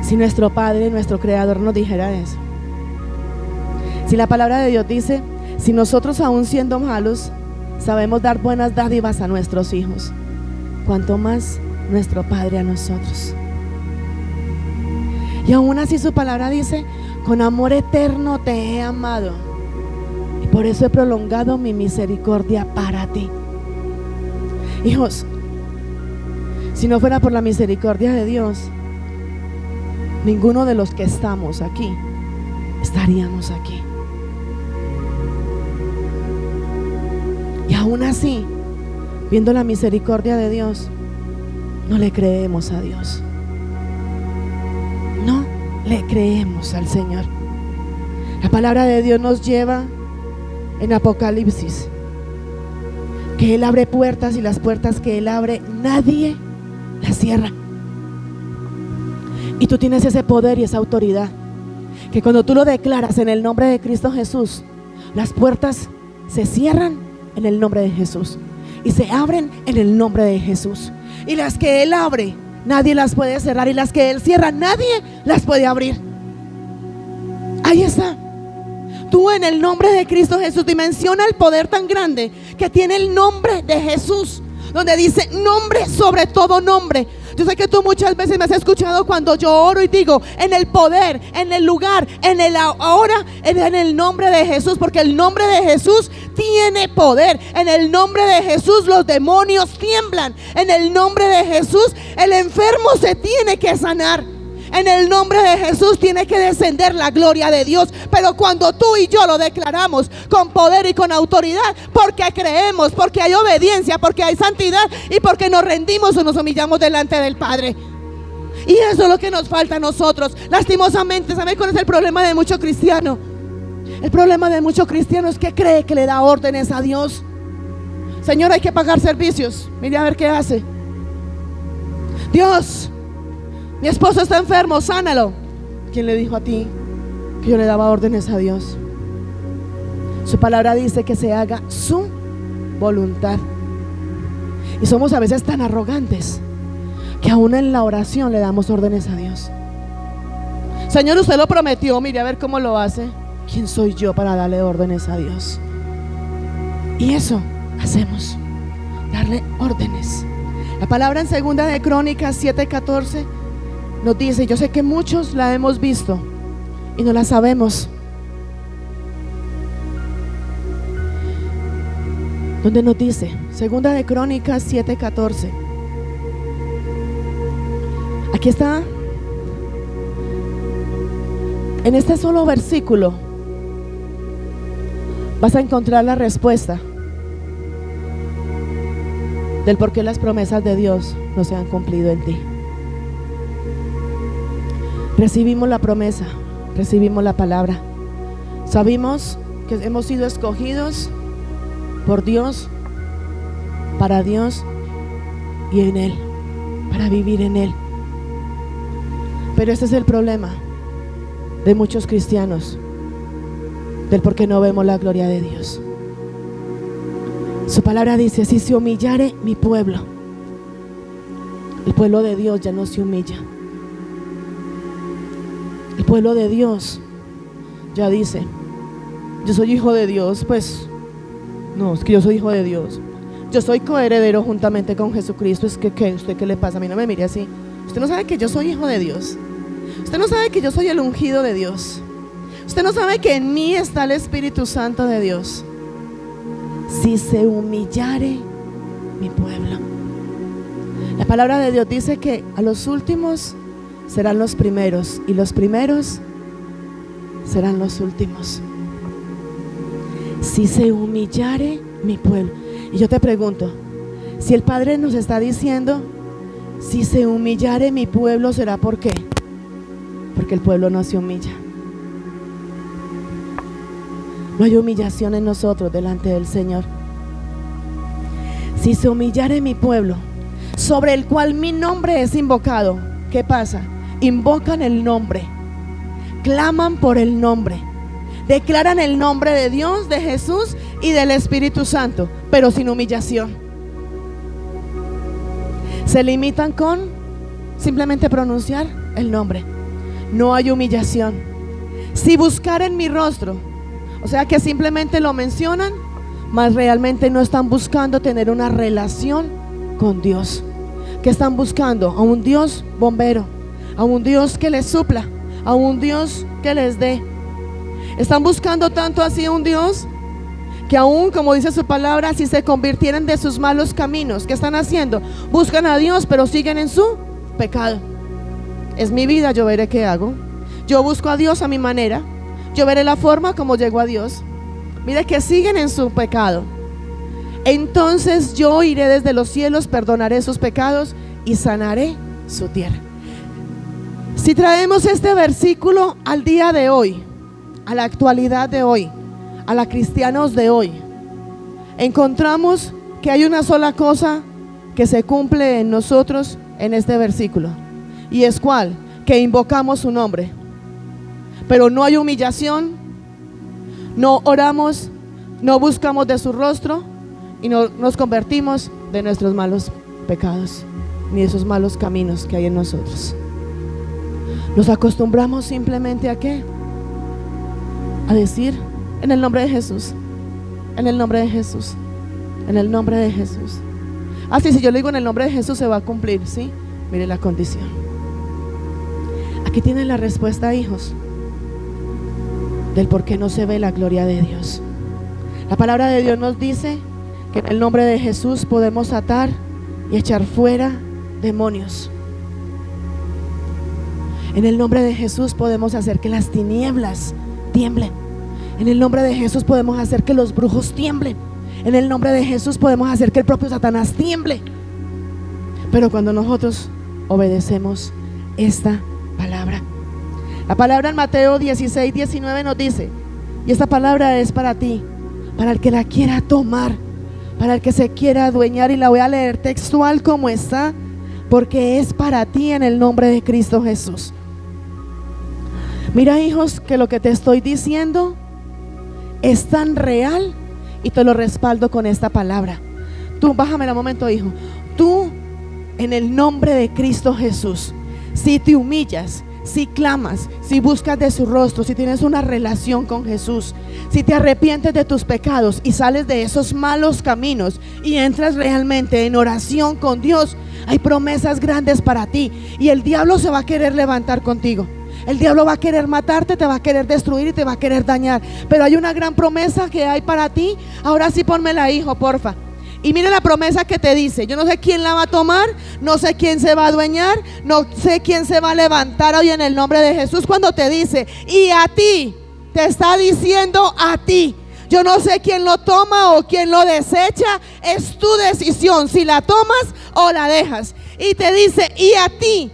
si nuestro Padre, nuestro Creador nos dijera eso? Si la palabra de Dios dice, si nosotros aún siendo malos sabemos dar buenas dádivas a nuestros hijos, cuanto más nuestro Padre a nosotros. Y aún así su palabra dice, con amor eterno te he amado y por eso he prolongado mi misericordia para ti. Hijos, si no fuera por la misericordia de Dios, ninguno de los que estamos aquí estaríamos aquí. Y aún así, viendo la misericordia de Dios, no le creemos a Dios. No le creemos al Señor. La palabra de Dios nos lleva en Apocalipsis que Él abre puertas y las puertas que Él abre nadie las cierra. Y tú tienes ese poder y esa autoridad que cuando tú lo declaras en el nombre de Cristo Jesús, las puertas se cierran en el nombre de Jesús y se abren en el nombre de Jesús. Y las que Él abre, nadie las puede cerrar, y las que Él cierra, nadie las puede abrir. Ahí está. Tú en el nombre de Cristo Jesús dimensiona el poder tan grande que tiene el nombre de Jesús, donde dice nombre sobre todo nombre. Yo sé que tú muchas veces me has escuchado cuando yo oro y digo en el poder, en el lugar, en el ahora, en el nombre de Jesús, porque el nombre de Jesús tiene poder. En el nombre de Jesús los demonios tiemblan. En el nombre de Jesús el enfermo se tiene que sanar. En el nombre de Jesús tiene que descender la gloria de Dios. Pero cuando tú y yo lo declaramos con poder y con autoridad, porque creemos, porque hay obediencia, porque hay santidad y porque nos rendimos o nos humillamos delante del Padre. Y eso es lo que nos falta a nosotros. Lastimosamente, ¿sabe cuál es el problema de mucho cristiano? El problema de muchos cristianos es que cree que le da órdenes a Dios. Señor, hay que pagar servicios, mire a ver qué hace. Dios, mi esposo está enfermo, sánalo. ¿Quién le dijo a ti que yo le daba órdenes a Dios? Su palabra dice que se haga su voluntad. Y somos a veces tan arrogantes que aún en la oración le damos órdenes a Dios. Señor, usted lo prometió, mire a ver cómo lo hace. ¿Quién soy yo para darle órdenes a Dios? Y eso hacemos, darle órdenes. La palabra en 2 de Crónicas 7:14 nos dice, yo sé que muchos la hemos visto y no la sabemos, donde nos dice 2 de Crónicas 7:14. Aquí está. En este solo versículo vas a encontrar la respuesta del por qué las promesas de Dios no se han cumplido en ti. Recibimos la promesa, recibimos la palabra, sabemos que hemos sido escogidos por Dios, para Dios y en Él, para vivir en Él. Pero este es el problema de muchos cristianos, del por qué no vemos la gloria de Dios. Su palabra dice, si se humillare mi pueblo, el pueblo de Dios ya no se humilla. El pueblo de Dios ya dice, yo soy hijo de Dios. Pues no, es que yo soy hijo de Dios, yo soy coheredero juntamente con Jesucristo. Es que ¿qué? ¿Usted qué le pasa? A mí no me mire así. Usted no sabe que yo soy hijo de Dios. Usted no sabe que yo soy el ungido de Dios. Usted no sabe que en mí está el Espíritu Santo de Dios. Si se humillare mi pueblo. La palabra de Dios dice que a los últimos serán los primeros y los primeros serán los últimos. si se humillare mi pueblo. Y yo te pregunto, si el Padre nos está diciendo, si se humillare mi pueblo, ¿será por qué? Porque el pueblo no se humilla. No hay humillación en nosotros delante del Señor. Si se humillare mi pueblo, sobre el cual mi nombre es invocado, ¿qué pasa? Invocan el nombre, claman por el nombre, declaran el nombre de Dios, de Jesús y del Espíritu Santo, pero sin humillación. Se limitan con simplemente pronunciar el nombre. No hay humillación. Si buscaren mi rostro, o sea que simplemente lo mencionan, mas realmente no están buscando tener una relación con Dios. Que están buscando a un Dios bombero, a un Dios que les supla, a un Dios que les dé. Están buscando tanto así a un Dios que aún, como dice su palabra, si se convirtieran de sus malos caminos, ¿qué están haciendo? Buscan a Dios, pero siguen en su pecado. Es mi vida, yo veré qué hago. Yo busco a Dios a mi manera, yo veré la forma como llego a Dios. Mire que siguen en su pecado. Entonces yo iré desde los cielos, perdonaré sus pecados y sanaré su tierra. Si traemos este versículo al día de hoy, a la actualidad de hoy, a la cristianos de hoy, encontramos que hay una sola cosa que se cumple en nosotros en este versículo. ¿Y es cuál? Que invocamos su nombre, pero no hay humillación, no oramos, no buscamos de su rostro y no nos convertimos de nuestros malos pecados ni de esos malos caminos que hay en nosotros. Nos acostumbramos simplemente a ¿qué? A decir en el nombre de Jesús, en el nombre de Jesús, en el nombre de Jesús. Así si yo le digo en el nombre de Jesús se va a cumplir, ¿sí? Mire la condición. Aquí tienen la respuesta, hijos, del por qué no se ve la gloria de Dios. La palabra de Dios nos dice que en el nombre de Jesús podemos atar y echar fuera demonios. En el nombre de Jesús podemos hacer que las tinieblas tiemblen. En el nombre de Jesús podemos hacer que los brujos tiemblen. En el nombre de Jesús podemos hacer que el propio Satanás tiemble. Pero cuando nosotros obedecemos esta palabra, la palabra en Mateo 16:19 nos dice, y esta palabra es para ti, para el que la quiera tomar, para el que se quiera adueñar, y la voy a leer textual como está, porque es para ti en el nombre de Cristo Jesús. Mira, hijos, que lo que te estoy diciendo es tan real y te lo respaldo con esta palabra. Tú, bájame un momento, hijo. Tú, en el nombre de Cristo Jesús, si te humillas, si clamas, si buscas de su rostro, si tienes una relación con Jesús, si te arrepientes de tus pecados y sales de esos malos caminos y entras realmente en oración con Dios, hay promesas grandes para ti y el diablo se va a querer levantar contigo. El diablo va a querer matarte, te va a querer destruir y te va a querer dañar. Pero hay una gran promesa que hay para ti. Ahora sí pónmela, hijo, porfa. Y mire la promesa que te dice. Yo no sé quién la va a tomar, no sé quién se va a adueñar, no sé quién se va a levantar hoy en el nombre de Jesús cuando te dice, y a ti, te está diciendo a ti. Yo no sé quién lo toma o quién lo desecha, es tu decisión si la tomas o la dejas. Y te dice, y a ti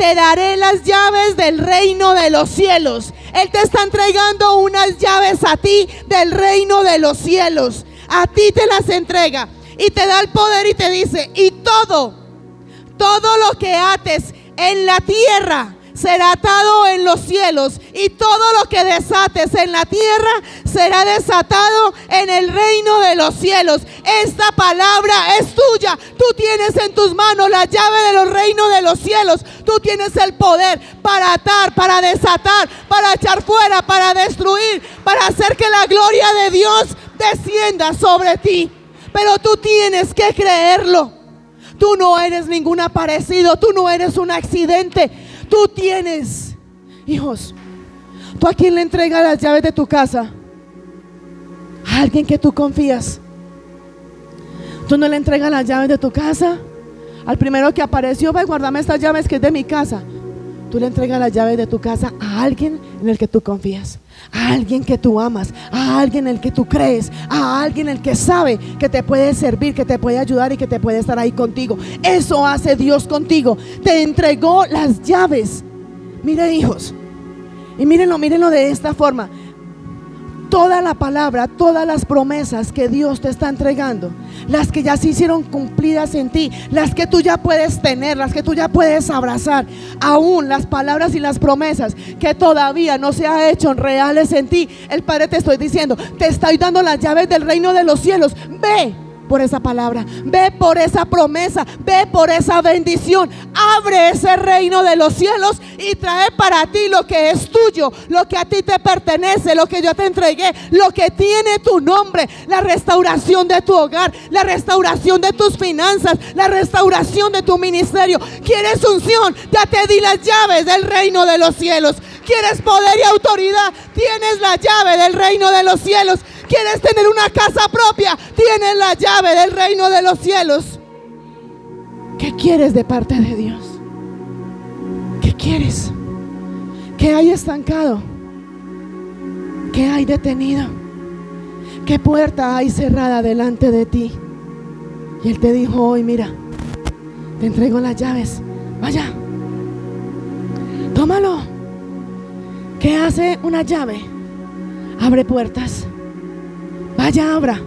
te daré las llaves del reino de los cielos. Él te está entregando unas llaves a ti del reino de los cielos. A ti te las entrega y te da el poder y te dice, y todo lo que ates en la tierra será atado en los cielos, y todo lo que desates en la tierra será desatado en el reino de los cielos. Esta palabra es tuya. Tú tienes en tus manos la llave de los reinos de los cielos. Tú tienes el poder para atar, para desatar, para echar fuera, para destruir, para hacer que la gloria de Dios descienda sobre ti. Pero tú tienes que creerlo. Tú no eres ningún aparecido, tú no eres un accidente. Tú tienes, hijos, ¿tú a quién le entregas las llaves de tu casa? A alguien que tú confías. Tú no le entregas las llaves de tu casa al primero que apareció, ve, guárdame estas llaves que es de mi casa. Tú le entregas las llaves de tu casa a alguien en el que tú confías. a alguien que tú amas, a alguien en el que tú crees, a alguien en el que sabe que te puede servir, que te puede ayudar y que te puede estar ahí contigo. Eso hace Dios contigo. Te entregó las llaves. Mire, hijos, y mírenlo de esta forma. Toda la palabra, todas las promesas que Dios te está entregando, las que ya se hicieron cumplidas en ti, las que tú ya puedes tener, las que tú ya puedes abrazar, aún las palabras y las promesas que todavía no se han hecho reales en ti, el Padre te estoy diciendo, te estoy dando las llaves del reino de los cielos. Ve por esa palabra, ve por esa promesa, ve por esa bendición, abre ese reino de los cielos y trae para ti lo que es tuyo, lo que a ti te pertenece, lo que yo te entregué, lo que tiene tu nombre, la restauración de tu hogar, la restauración de tus finanzas, la restauración de tu ministerio. ¿Quieres unción? Ya te di las llaves del reino de los cielos. ¿Quieres poder y autoridad? Tienes la llave del reino de los cielos. ¿Quieres tener una casa propia? Tienes la llave del reino de los cielos. ¿Qué quieres de parte de Dios? ¿Qué quieres? ¿Qué hay estancado? ¿Qué hay detenido? ¿Qué puerta hay cerrada delante de ti? Y Él te dijo hoy, mira, te entrego las llaves. Vaya, tómalo. ¿Qué hace una llave? Abre puertas. Vaya, abra.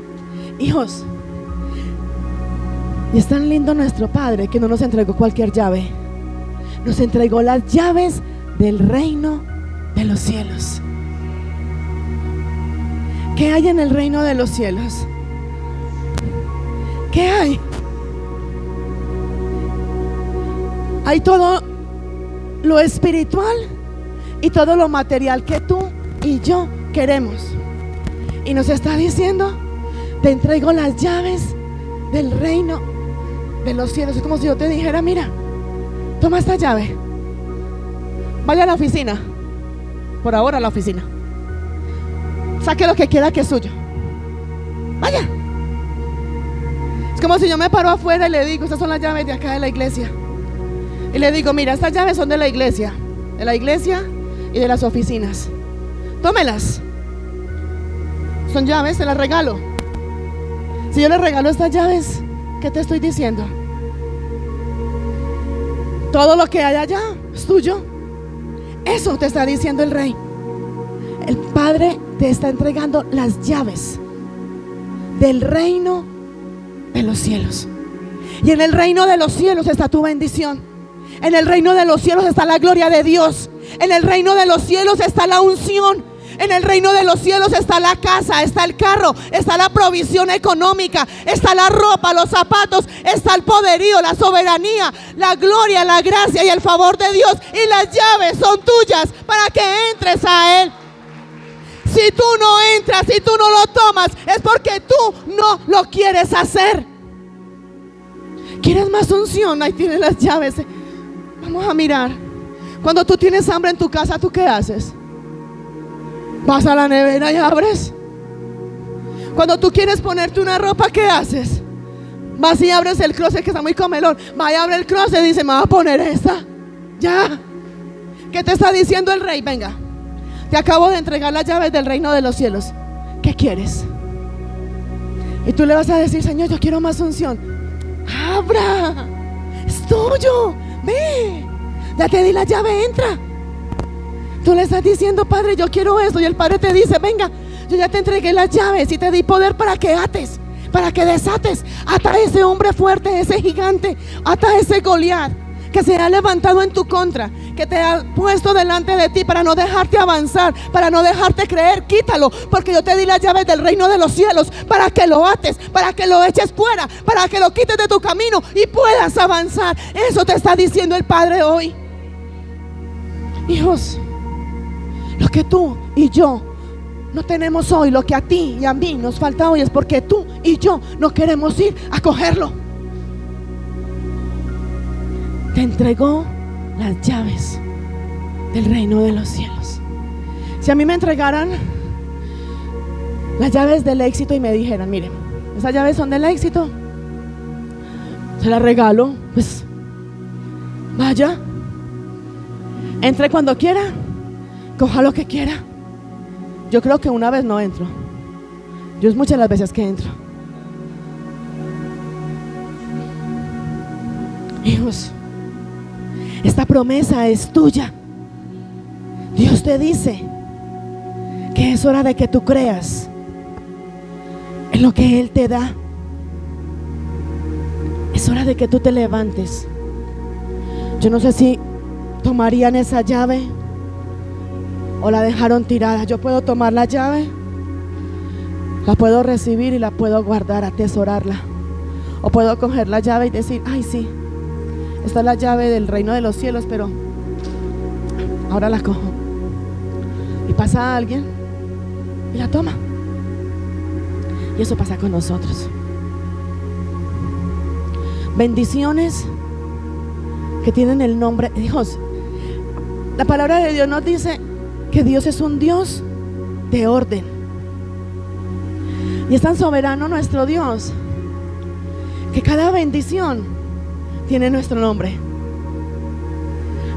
Hijos, y es tan lindo nuestro Padre que no nos entregó cualquier llave. Nos entregó las llaves del reino de los cielos. ¿Qué hay en el reino de los cielos? ¿Qué hay? Hay todo lo espiritual y todo lo material que tú y yo queremos. Y nos está diciendo, te entrego las llaves del reino de los cielos. Es como si yo te dijera, mira, toma esta llave, vaya a la oficina, por ahora a la oficina, saque lo que quiera que es suyo, vaya. Es como si yo me paro afuera y le digo, estas son las llaves de acá de la iglesia. Y le digo, mira, estas llaves son de la iglesia y de las oficinas. Tómelas. Son llaves, te las regalo. Si yo le regalo estas llaves, ¿qué te estoy diciendo? Todo lo que hay allá es tuyo. Eso te está diciendo el Rey. El Padre te está entregando las llaves del reino de los cielos. Y en el reino de los cielos está tu bendición. En el reino de los cielos está la gloria de Dios. En el reino de los cielos está la unción. En el reino de los cielos está la casa, está el carro, está la provisión económica, está la ropa, los zapatos, está el poderío, la soberanía, la gloria, la gracia y el favor de Dios. Y las llaves son tuyas para que entres a Él. Si tú no entras, si tú no lo tomas, es porque tú no lo quieres hacer. ¿Quieres más unción? Ahí tienes las llaves. Vamos a mirar. Cuando tú tienes hambre en tu casa, ¿tú qué haces? Vas a la nevera y abres. Cuando tú quieres ponerte una ropa, ¿qué haces? Vas y abres el closet que está muy comelón. Va y abre el closet y dice, me voy a poner esta. Ya. ¿Qué te está diciendo el Rey? Venga, te acabo de entregar las llaves del reino de los cielos. ¿Qué quieres? Y tú le vas a decir, Señor, yo quiero más unción. Abra. Es tuyo. Ve. Ya te di la llave, entra. Tú le estás diciendo, Padre, yo quiero esto. Y el Padre te dice, venga, yo ya te entregué las llaves y te di poder para que ates, para que desates. Ata a ese hombre fuerte, ese gigante. Ata a ese Goliat que se ha levantado en tu contra, que te ha puesto delante de ti para no dejarte avanzar, para no dejarte creer. Quítalo, porque yo te di las llaves del reino de los cielos para que lo ates, para que lo eches fuera, para que lo quites de tu camino y puedas avanzar. Eso te está diciendo el Padre hoy. Hijos, lo que tú y yo no tenemos hoy, lo que a ti y a mí nos falta hoy, es porque tú y yo no queremos ir a cogerlo. Te entregó las llaves del reino de los cielos. Si a mí me entregaran las llaves del éxito y me dijeran, miren, esas llaves son del éxito, se las regalo, pues vaya, entre cuando quiera, coja lo que quiera. Yo creo que una vez no entro. Yo es muchas las veces que entro. Hijos, esta promesa es tuya. Dios te dice que es hora de que tú creas en lo que Él te da. Es hora de que tú te levantes. Yo no sé si tomarían esa llave o la dejaron tirada. Yo puedo tomar la llave, la puedo recibir y la puedo guardar, atesorarla. O puedo coger la llave y decir, ay sí, esta es la llave del reino de los cielos, pero ahora la cojo. Y pasa alguien y la toma. Y eso pasa con nosotros. Bendiciones que tienen el nombre. Hijos, la palabra de Dios nos dice que Dios es un Dios de orden. Y es tan soberano nuestro Dios que cada bendición tiene nuestro nombre.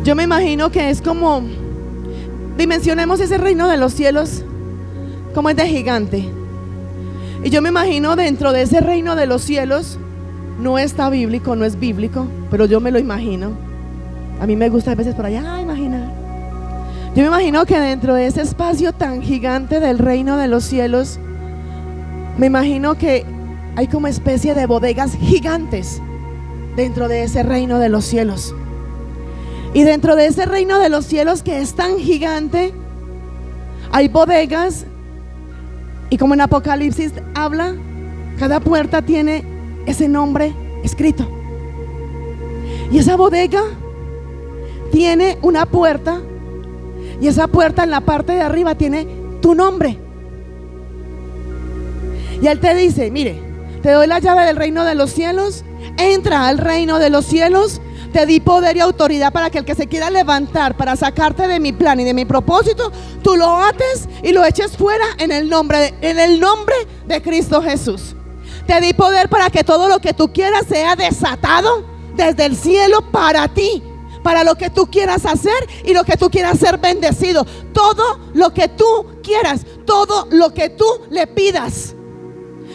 Yo me imagino que es como, dimensionemos ese reino de los cielos como es de gigante. Y yo me imagino dentro de ese reino de los cielos, no está bíblico, no es bíblico, pero yo me lo imagino. A mí me gusta a veces por allá imaginar. Yo me imagino que dentro de ese espacio tan gigante del reino de los cielos, me imagino que hay como especie de bodegas gigantes dentro de ese reino de los cielos. Y dentro de ese reino de los cielos que es tan gigante, hay bodegas. Y como en Apocalipsis habla, cada puerta tiene ese nombre escrito. Y esa bodega tiene una puerta, y esa puerta en la parte de arriba tiene tu nombre. Y Él te dice, mire, te doy la llave del reino de los cielos, entra al reino de los cielos, te di poder y autoridad para que el que se quiera levantar para sacarte de mi plan y de mi propósito, tú lo ates y lo eches fuera en el nombre de Cristo Jesús. Te di poder para que todo lo que tú quieras sea desatado desde el cielo para ti, para lo que tú quieras hacer y lo que tú quieras ser bendecido. Todo lo que tú quieras, todo lo que tú le pidas.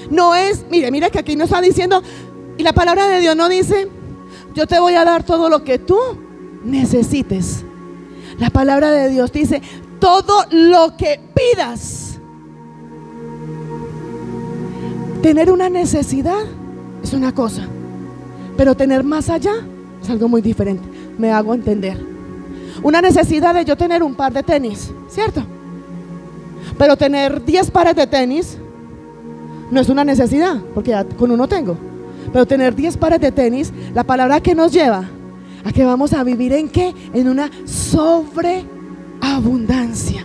No es, mire que aquí no está diciendo, y la palabra de Dios no dice, yo te voy a dar todo lo que tú necesites. La palabra de Dios dice, todo lo que pidas. Tener una necesidad es una cosa, pero tener más allá es algo muy diferente. Me hago entender. Una necesidad de yo tener un par de tenis, ¿cierto? Pero tener 10 pares de tenis no es una necesidad, porque ya con uno tengo. Pero tener 10 pares de tenis, la palabra que nos lleva a que vamos a vivir ¿en qué? En una sobreabundancia.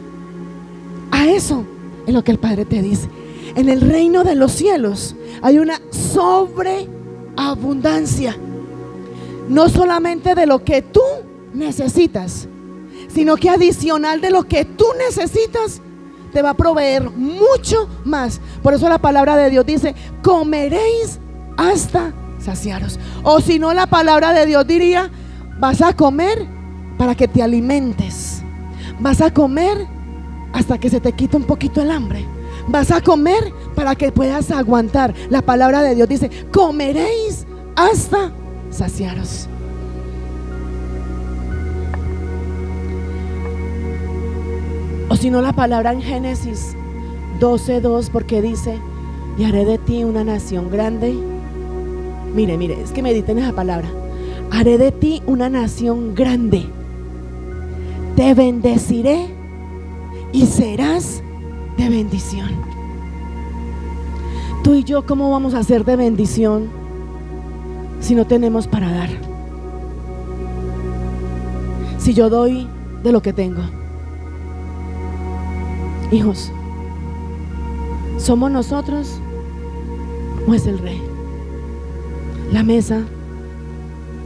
A eso es lo que el Padre te dice. En el reino de los cielos hay una sobreabundancia. No solamente de lo que tú necesitas, sino que adicional de lo que tú necesitas, te va a proveer mucho más. Por eso la palabra de Dios dice, comeréis hasta saciaros. O si no, la palabra de Dios diría, vas a comer para que te alimentes. Vas a comer hasta que se te quite un poquito el hambre. Vas a comer para que puedas aguantar. La palabra de Dios dice, comeréis hasta saciaros. O si no, la palabra en Génesis 12:2, porque dice, y haré de ti una nación grande. Mire, es que mediten esa palabra. Haré de ti una nación grande. Te bendeciré y serás de bendición. Tú y yo, ¿cómo vamos a ser de bendición si no tenemos para dar? Si yo doy de lo que tengo. Hijos, ¿somos nosotros o es el Rey? La mesa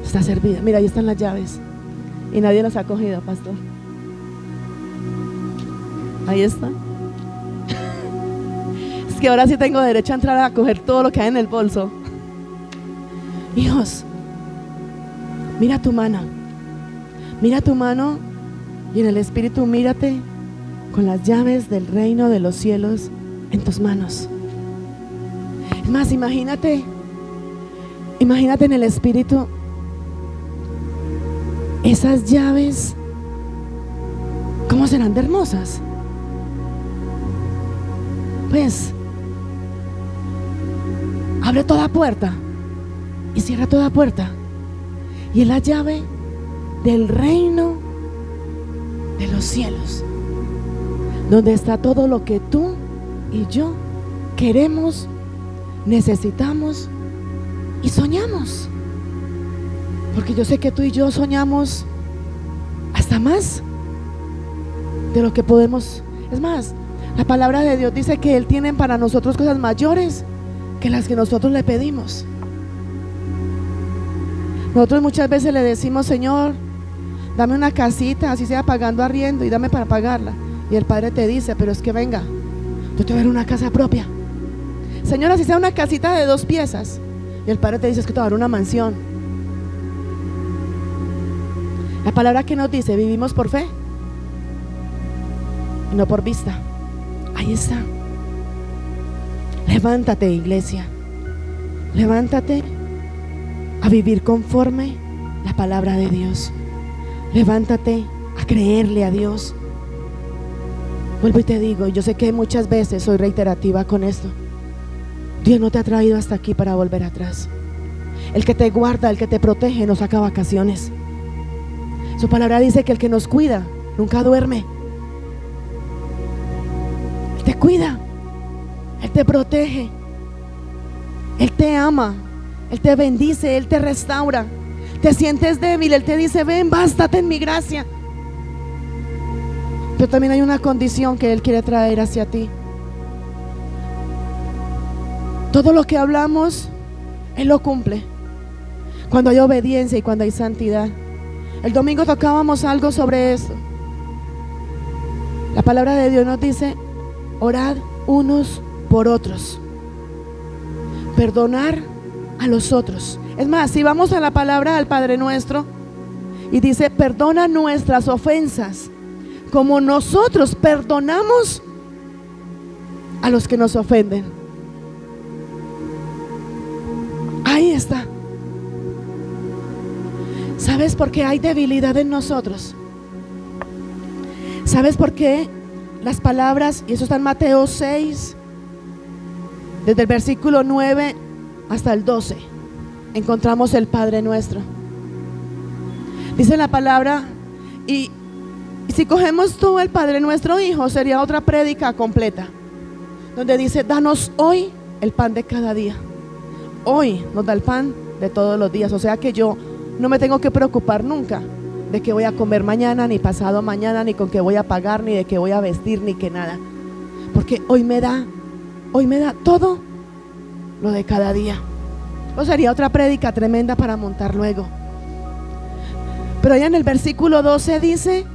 está servida. Mira, ahí están las llaves y nadie las ha cogido, pastor. Ahí está. Es que ahora sí tengo derecho a entrar a coger todo lo que hay en el bolso. Hijos, mira tu mano. Mira tu mano y en el espíritu mírate con las llaves del reino de los cielos en tus manos. Es más, imagínate en el espíritu esas llaves, ¿cómo serán de hermosas? Pues abre toda puerta y cierra toda puerta, y es la llave del reino de los cielos, donde está todo lo que tú y yo queremos, necesitamos y soñamos. Porque yo sé que tú y yo soñamos hasta más de lo que podemos. Es más, la palabra de Dios dice que Él tiene para nosotros cosas mayores que las que nosotros le pedimos. Nosotros muchas veces le decimos: Señor, dame una casita, así sea pagando arriendo, y dame para pagarla. Y el Padre te dice: pero es que venga, yo te voy a dar una casa propia. Señor, así sea una casita de 2 piezas. Y el Padre te dice: es que te voy a dar una mansión. La palabra que nos dice: vivimos por fe y no por vista. Ahí está. Levántate, iglesia. Levántate a vivir conforme la palabra de Dios. Levántate a creerle a Dios. Vuelvo y te digo, yo sé que muchas veces soy reiterativa con esto. Dios no te ha traído hasta aquí para volver atrás. El que te guarda, el que te protege, no saca vacaciones. Su palabra dice que el que nos cuida nunca duerme. Él te cuida, Él te protege, Él te ama, Él te bendice, Él te restaura. Te sientes débil, Él te dice: ven, bástate en mi gracia. Pero también hay una condición que Él quiere traer hacia ti. Todo lo que hablamos, Él lo cumple cuando hay obediencia y cuando hay santidad. El domingo tocábamos algo sobre esto. La palabra de Dios nos dice: orad unos por otros, perdonar a los otros. Es más, si vamos a la palabra al Padre Nuestro, y dice: perdona nuestras ofensas como nosotros perdonamos a los que nos ofenden. Ahí está. ¿Sabes por qué hay debilidad en nosotros? ¿Sabes por qué las palabras, y eso está en Mateo 6, desde el versículo 9 hasta el 12, encontramos el Padre Nuestro? Dice la palabra, y si cogemos todo el Padre Nuestro, hijo, sería otra prédica completa, donde dice: danos hoy el pan de cada día. Hoy nos da el pan de todos los días. O sea que yo no me tengo que preocupar nunca de qué voy a comer mañana, ni pasado mañana, ni con qué voy a pagar, ni de qué voy a vestir, ni que nada. Porque hoy me da todo lo de cada día. O sería otra prédica tremenda para montar luego. Pero allá en el versículo 12 dice: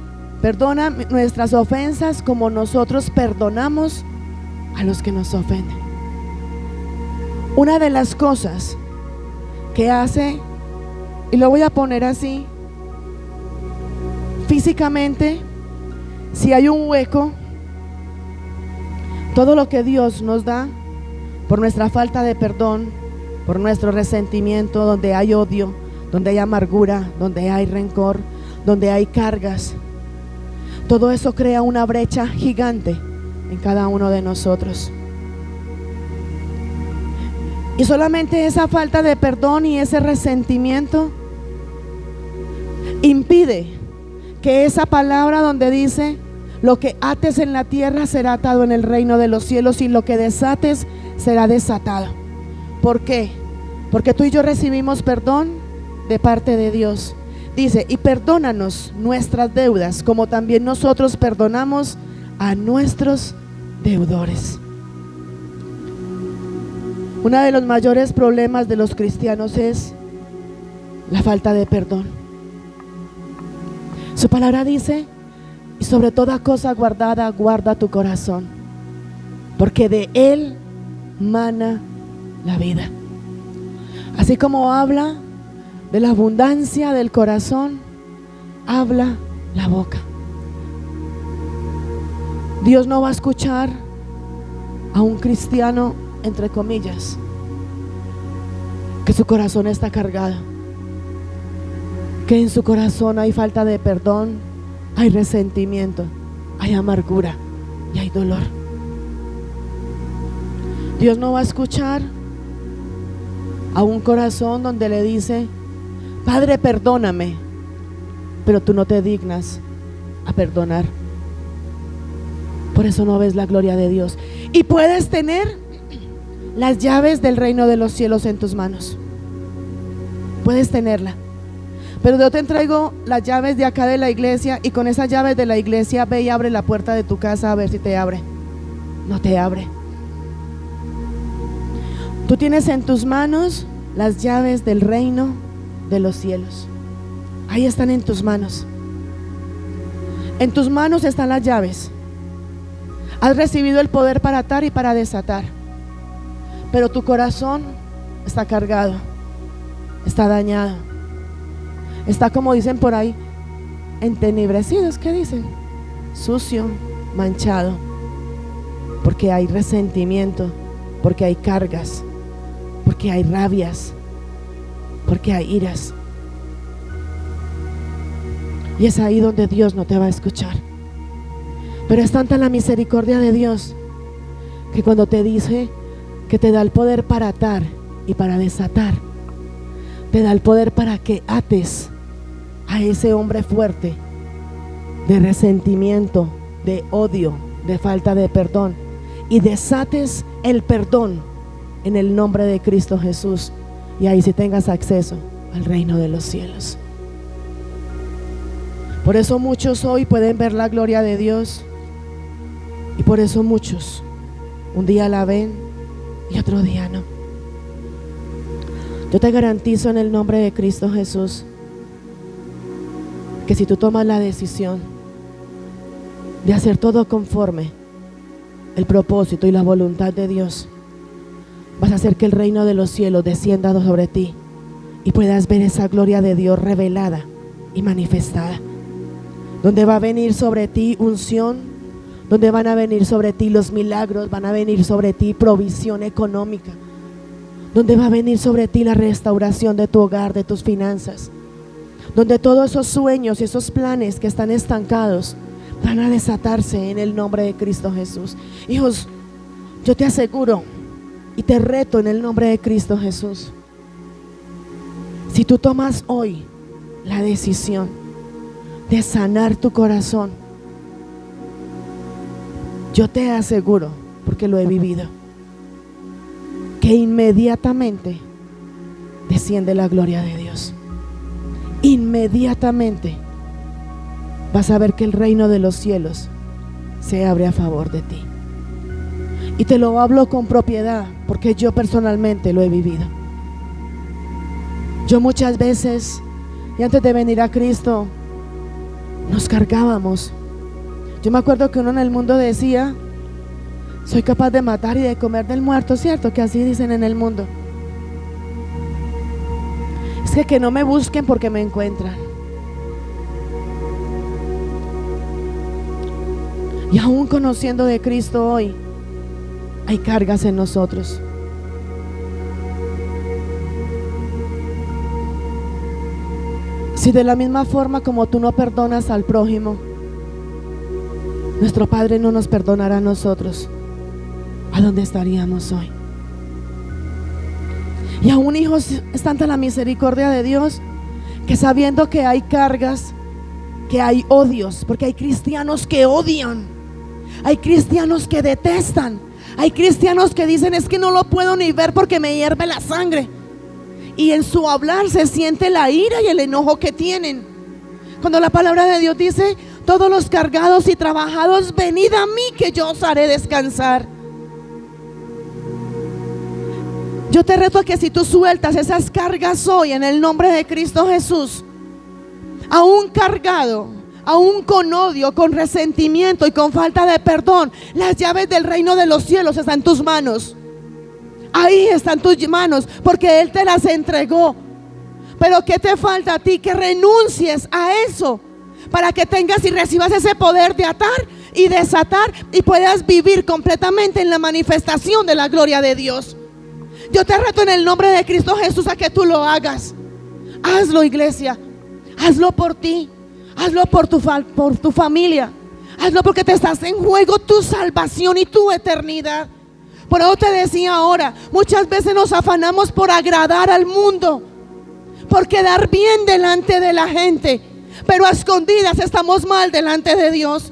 perdona nuestras ofensas como nosotros perdonamos a los que nos ofenden. Una de las cosas que hace, y lo voy a poner así, físicamente, si hay un hueco, todo lo que Dios nos da por nuestra falta de perdón, por nuestro resentimiento, donde hay odio, donde hay amargura, donde hay rencor, donde hay cargas, todo eso crea una brecha gigante en cada uno de nosotros. Y solamente esa falta de perdón y ese resentimiento impide que esa palabra donde dice: lo que ates en la tierra será atado en el reino de los cielos, y lo que desates será desatado. ¿Por qué? Porque tú y yo recibimos perdón de parte de Dios. Dice: y perdónanos nuestras deudas como también nosotros perdonamos a nuestros deudores. Uno de los mayores problemas de los cristianos es la falta de perdón. Su palabra dice: y sobre toda cosa guardada, guarda tu corazón, porque de él mana la vida. Así como habla de la abundancia del corazón, habla la boca. Dios no va a escuchar a un cristiano, entre comillas, que su corazón está cargado, que en su corazón hay falta de perdón, hay resentimiento, hay amargura y hay dolor. Dios no va a escuchar a un corazón donde le dice: Padre, perdóname, pero tú no te dignas a perdonar. Por eso no ves la gloria de Dios. Y puedes tener las llaves del reino de los cielos en tus manos. Puedes tenerla. Pero yo te entrego las llaves de acá de la iglesia, y con esas llaves de la iglesia ve y abre la puerta de tu casa a ver si te abre. No te abre. Tú tienes en tus manos las llaves del reino de los cielos. Ahí están en tus manos. En tus manos están las llaves. Has recibido el poder para atar y para desatar. Pero tu corazón está cargado, está dañado, está, como dicen por ahí, entenebrecido. ¿Qué dicen? Sucio, manchado, porque hay resentimiento, porque hay cargas, porque hay rabias, porque hay iras. Y es ahí donde Dios no te va a escuchar. Pero es tanta la misericordia de Dios que cuando te dice que te da el poder para atar y para desatar, te da el poder para que ates a ese hombre fuerte de resentimiento, de odio, de falta de perdón, y desates el perdón en el nombre de Cristo Jesús, y ahí sí tengas acceso al reino de los cielos. Por eso muchos hoy pueden ver la gloria de Dios, y por eso muchos un día la ven y otro día no. Yo te garantizo en el nombre de Cristo Jesús que si tú tomas la decisión de hacer todo conforme el propósito y la voluntad de Dios, vas a hacer que el reino de los cielos descienda sobre ti y puedas ver esa gloria de Dios revelada y manifestada, donde va a venir sobre ti unción, donde van a venir sobre ti los milagros, van a venir sobre ti provisión económica, donde va a venir sobre ti la restauración de tu hogar, de tus finanzas, donde todos esos sueños y esos planes que están estancados van a desatarse en el nombre de Cristo Jesús. Hijos, yo te aseguro y te reto en el nombre de Cristo Jesús, si tú tomas hoy la decisión de sanar tu corazón, yo te aseguro, porque lo he vivido, que inmediatamente desciende la gloria de Dios. Inmediatamente vas a ver que el reino de los cielos se abre a favor de ti. Y te lo hablo con propiedad, porque yo personalmente lo he vivido. Yo muchas veces, y antes de venir a Cristo, nos cargábamos. Yo me acuerdo que uno en el mundo decía: soy capaz de matar y de comer del muerto, ¿cierto? Que así dicen en el mundo. Es que no me busquen porque me encuentran. Y aún conociendo de Cristo hoy, hay cargas en nosotros. Si de la misma forma como tú no perdonas al prójimo, nuestro Padre no nos perdonará a nosotros, ¿a dónde estaríamos hoy? Y aún, hijos, es tanta la misericordia de Dios que sabiendo que hay cargas, que hay odios, porque hay cristianos que odian, hay cristianos que detestan, hay cristianos que dicen: es que no lo puedo ni ver porque me hierve la sangre. Y en su hablar se siente la ira y el enojo que tienen. Cuando la palabra de Dios dice: todos los cargados y trabajados, venid a mí que yo os haré descansar. Yo te reto a que si tú sueltas esas cargas hoy en el nombre de Cristo Jesús, aún cargado, aún con odio, con resentimiento y con falta de perdón, las llaves del reino de los cielos están en tus manos. Ahí están tus manos, porque Él te las entregó. Pero ¿qué te falta a ti? Que renuncies a eso, para que tengas y recibas ese poder de atar y desatar y puedas vivir completamente en la manifestación de la gloria de Dios. Yo te reto en el nombre de Cristo Jesús a que tú lo hagas. Hazlo, iglesia. Hazlo por ti. Hazlo por tu familia. Hazlo porque te estás en juego tu salvación y tu eternidad. Por eso te decía ahora, muchas veces nos afanamos por agradar al mundo, por quedar bien delante de la gente, pero a escondidas estamos mal delante de Dios.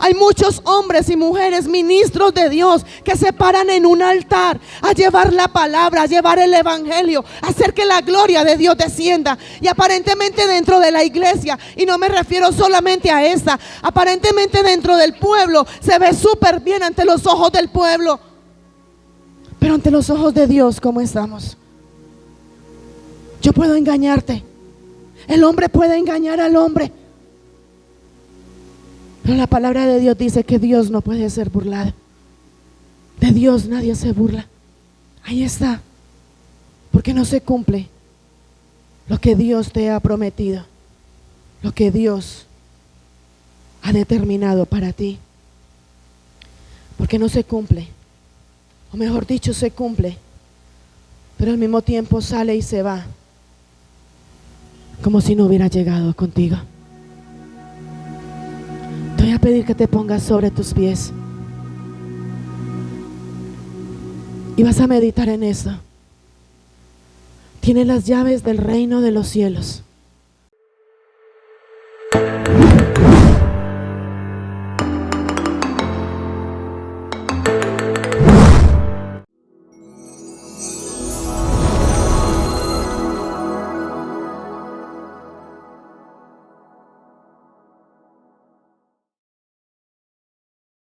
Hay muchos hombres y mujeres ministros de Dios que se paran en un altar a llevar la palabra, a llevar el evangelio, a hacer que la gloria de Dios descienda. Y aparentemente dentro de la iglesia, y no me refiero solamente a esta, aparentemente dentro del pueblo se ve súper bien ante los ojos del pueblo, pero ante los ojos de Dios, ¿cómo estamos? Yo puedo engañarte, el hombre puede engañar al hombre, pero la palabra de Dios dice que Dios no puede ser burlado. De Dios nadie se burla. Ahí está. Porque no se cumple lo que Dios te ha prometido, lo que Dios ha determinado para ti. Porque no se cumple, o mejor dicho, se cumple, pero al mismo tiempo sale y se va, como si no hubiera llegado contigo. Te voy a pedir que te pongas sobre tus pies y vas a meditar en eso. Tienes las llaves del reino de los cielos.